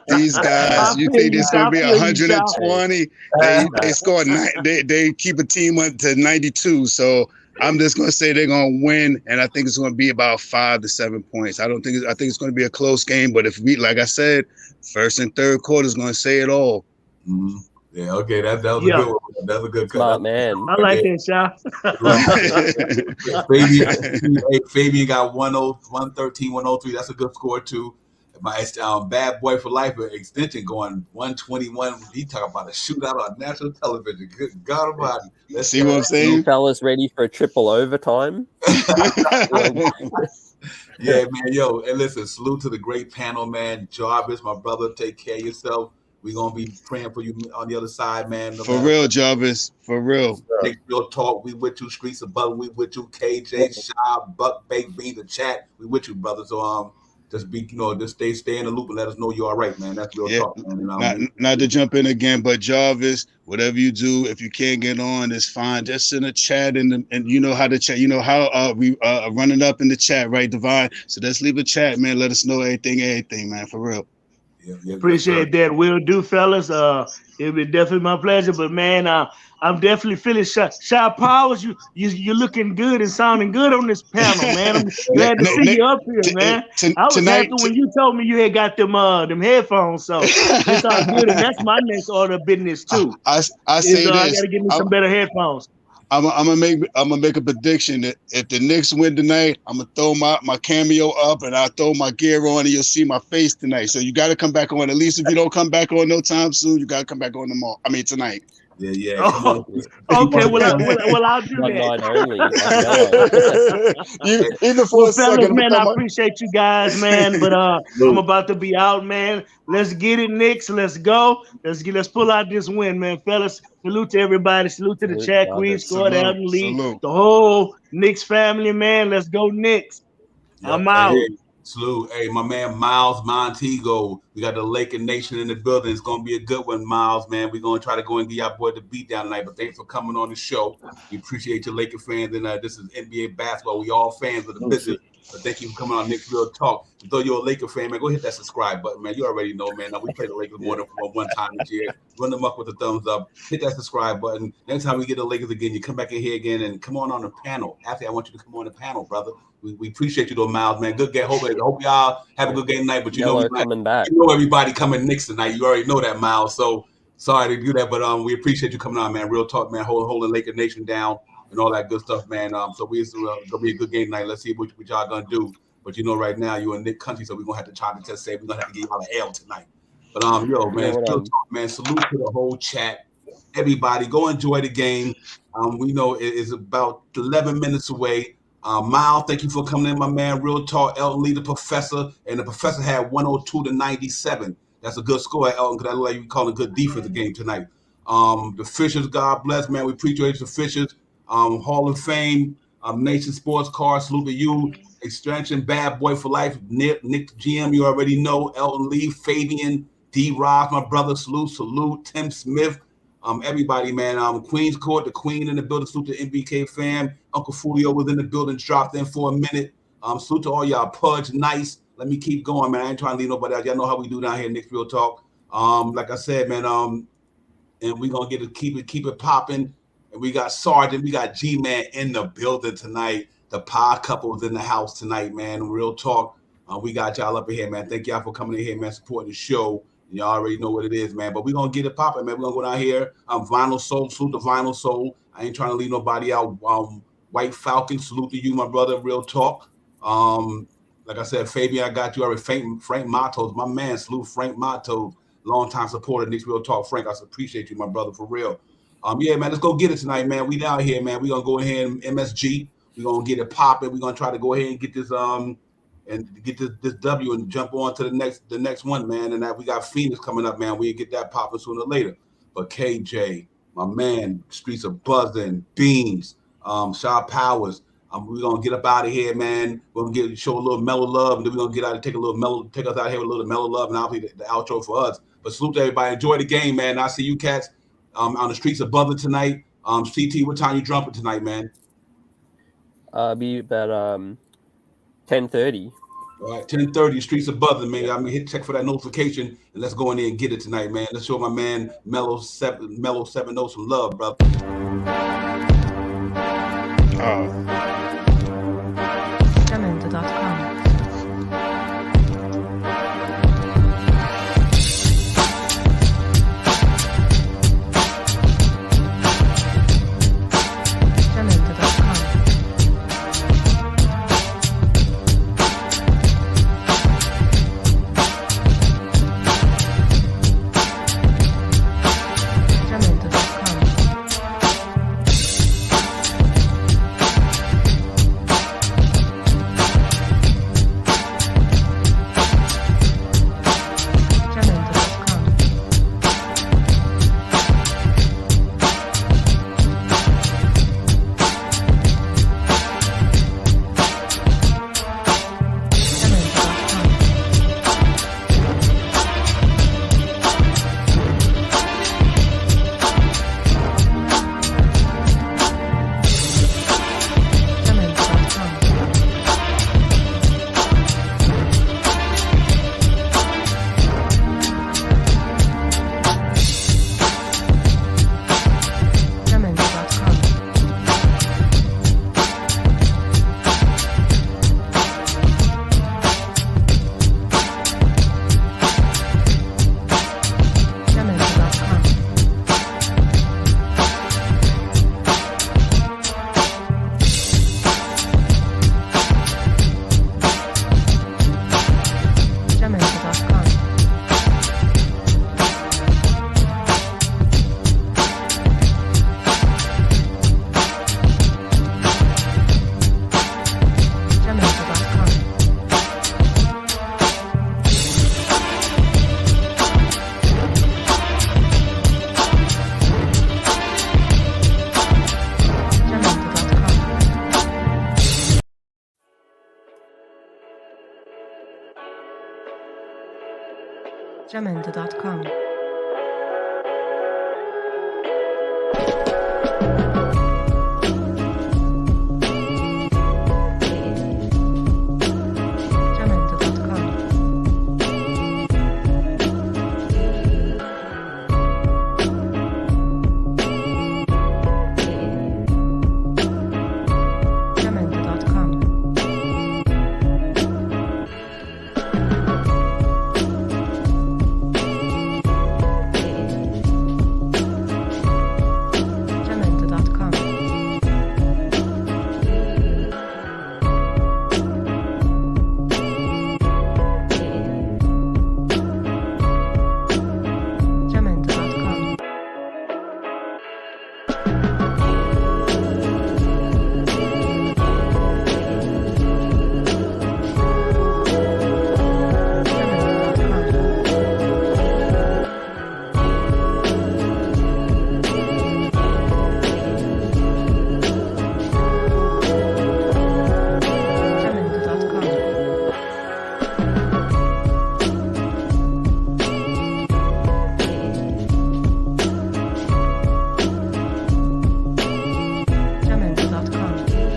These guys, you think it's gonna be 120? They score they keep a team up to 92. So I'm just gonna say they're gonna win, and I think it's gonna be about 5 to 7 points. I think it's gonna be a close game, but if we, like I said, first and third quarter is gonna say it all. Mm-hmm. Yeah, okay, that was a good one. That's a good cut. Smart man. I like that, Shaw. Fabian got 113, 103. That's a good score too. My bad boy for life extension going 121. He talking about a shootout on national television. Good God Almighty! Let's see what I'm saying. You fellas ready for a triple overtime? Yeah, man. Yo, and listen, salute to the great panel, man. Jarvis, my brother, take care of yourself. We're going to be praying for you on the other side, man. For real, Jarvis. For real. Next real talk. We with you. Streets above. We with you. KJ, Shy, Buck, Baked Bean, the chat. We with you, brother. So just be, just stay in the loop and let us know you're all right, man. That's real talk, man. Not to jump in again, but Jarvis, whatever you do, if you can't get on, it's fine. Just send a chat and you know how to chat. You know how we running up in the chat, right, Divine? So just leave a chat, man. Let us know everything, man. For real. Yeah, appreciate that. Will do, fellas. It'll be definitely my pleasure. But man, I'm definitely feeling Shy Powers. You're looking good and sounding good on this panel, man. I'm glad to see you up here, man. I was happy when you told me you had got them headphones. So it's all good, and that's my next order of business too. I say this. I gotta get me some better headphones. I'm gonna make a prediction that if the Knicks win tonight, I'm gonna throw my cameo up and I'll throw my gear on and you'll see my face tonight. So you gotta come back on. At least if you don't come back on no time soon, you gotta come back on tomorrow. I mean tonight. Yeah. Oh, okay, well, I'll do One that. night only. Even for a fellas, second, man, I appreciate you guys, man. But I'm about to be out, man. Let's get it, Knicks. Let's go. Let's pull out this win, man, fellas. Salute to everybody. Salute to the chat queen, Scott, Alden Lee, the whole Knicks family, man. Let's go, Knicks. I'm out. Salute. Hey, my man Miles Montego. We got the Laker Nation in the building. It's going to be a good one, Miles, man. We're going to try to go and get our boy the beat down tonight, but thanks for coming on the show. We appreciate you, Laker fans, and this is NBA basketball. We all fans of the business, but thank you for coming on Nick's Real Talk. Though you're a Laker fan, man, go hit that subscribe button, man. You already know, man. Now, we played the Lakers more than one time this year. Run them up with a thumbs up. Hit that subscribe button. Next time we get the Lakers again, you come back in here again and come on the panel. Actually, I want you to come on the panel, brother. We appreciate you, though, Miles, man. Good game. Hope y'all have a good game tonight. But you know, coming back. You know everybody coming Knicks tonight. You already know that, Miles. So sorry to do that, but we appreciate you coming on, man. Real talk, man. Holding Laker Nation down and all that good stuff, man. So it's gonna be a good game tonight. Let's see what y'all gonna do. But you know, right now you're in Knick country, so we're gonna have to try to just say we're gonna have to give y'all an L tonight. But yo, man, real talk, man. Salute to the whole chat. Everybody, go enjoy the game. We know it is about 11 minutes away. Miles, thank you for coming in, my man. Real talk, Elton Lee, the professor, and the professor had 102 to 97. That's a good score, Elton, because I look like you calling a good defense game tonight. The Fishers, God bless, man. We appreciate the Fishers. Hall of Fame, Nation Sports Car, salute to you. Extension, Bad Boy for Life, Nick GM, you already know. Elton Lee, Fabian, D. Ross, my brother, salute. Tim Smith, everybody, man. Queens Court, the Queen in the building. Salute to NBK fam. Uncle Fulio was in the building, dropped in for a minute. Salute to all y'all. Pudge, nice. Let me keep going, man. I ain't trying to leave nobody out. Y'all know how we do down here, Knicks Real Talk. Like I said, man. And we're gonna keep it popping. And we got Sergeant, we got G-Man in the building tonight. The pod couple's in the house tonight, man. Real talk. We got y'all up in here, man. Thank y'all for coming in here, man, supporting the show. Y'all already know what it is, man. But we're gonna get it popping, man. We're gonna go down here. Vinyl Soul, salute to Vinyl Soul. I ain't trying to leave nobody out. White Falcon, salute to you, my brother. Real talk. Like I said, Fabian, I got you already. Frank Matos, my man. Salute Frank Matos, long-time supporter. Knicks Real Talk. Frank, I appreciate you, my brother, for real. Yeah, man, let's go get it tonight, man. We down here, man. We're gonna go ahead and MSG. We're gonna get it popping. We're gonna try to go ahead and get this this W and jump on to the next one, man. And that we got Phoenix coming up, man. We'll get that popping sooner or later. But KJ, my man, streets are buzzing, Beans, Shaw Powers. We're gonna get up out of here, man. We're gonna show a little mellow love, and then we're gonna get out and take us out here with a little mellow love, and obviously the outro for us. But salute to everybody. Enjoy the game, man. I see you cats on the streets of Buzzing tonight. CT, what time you jumping tonight, man? Be about 10:30. All right, 10:30, streets of Buzzing, man. I'm gonna check for that notification, and let's go in there and get it tonight, man. Let's show my man Mellow 7 some love, brother. Jamendo.com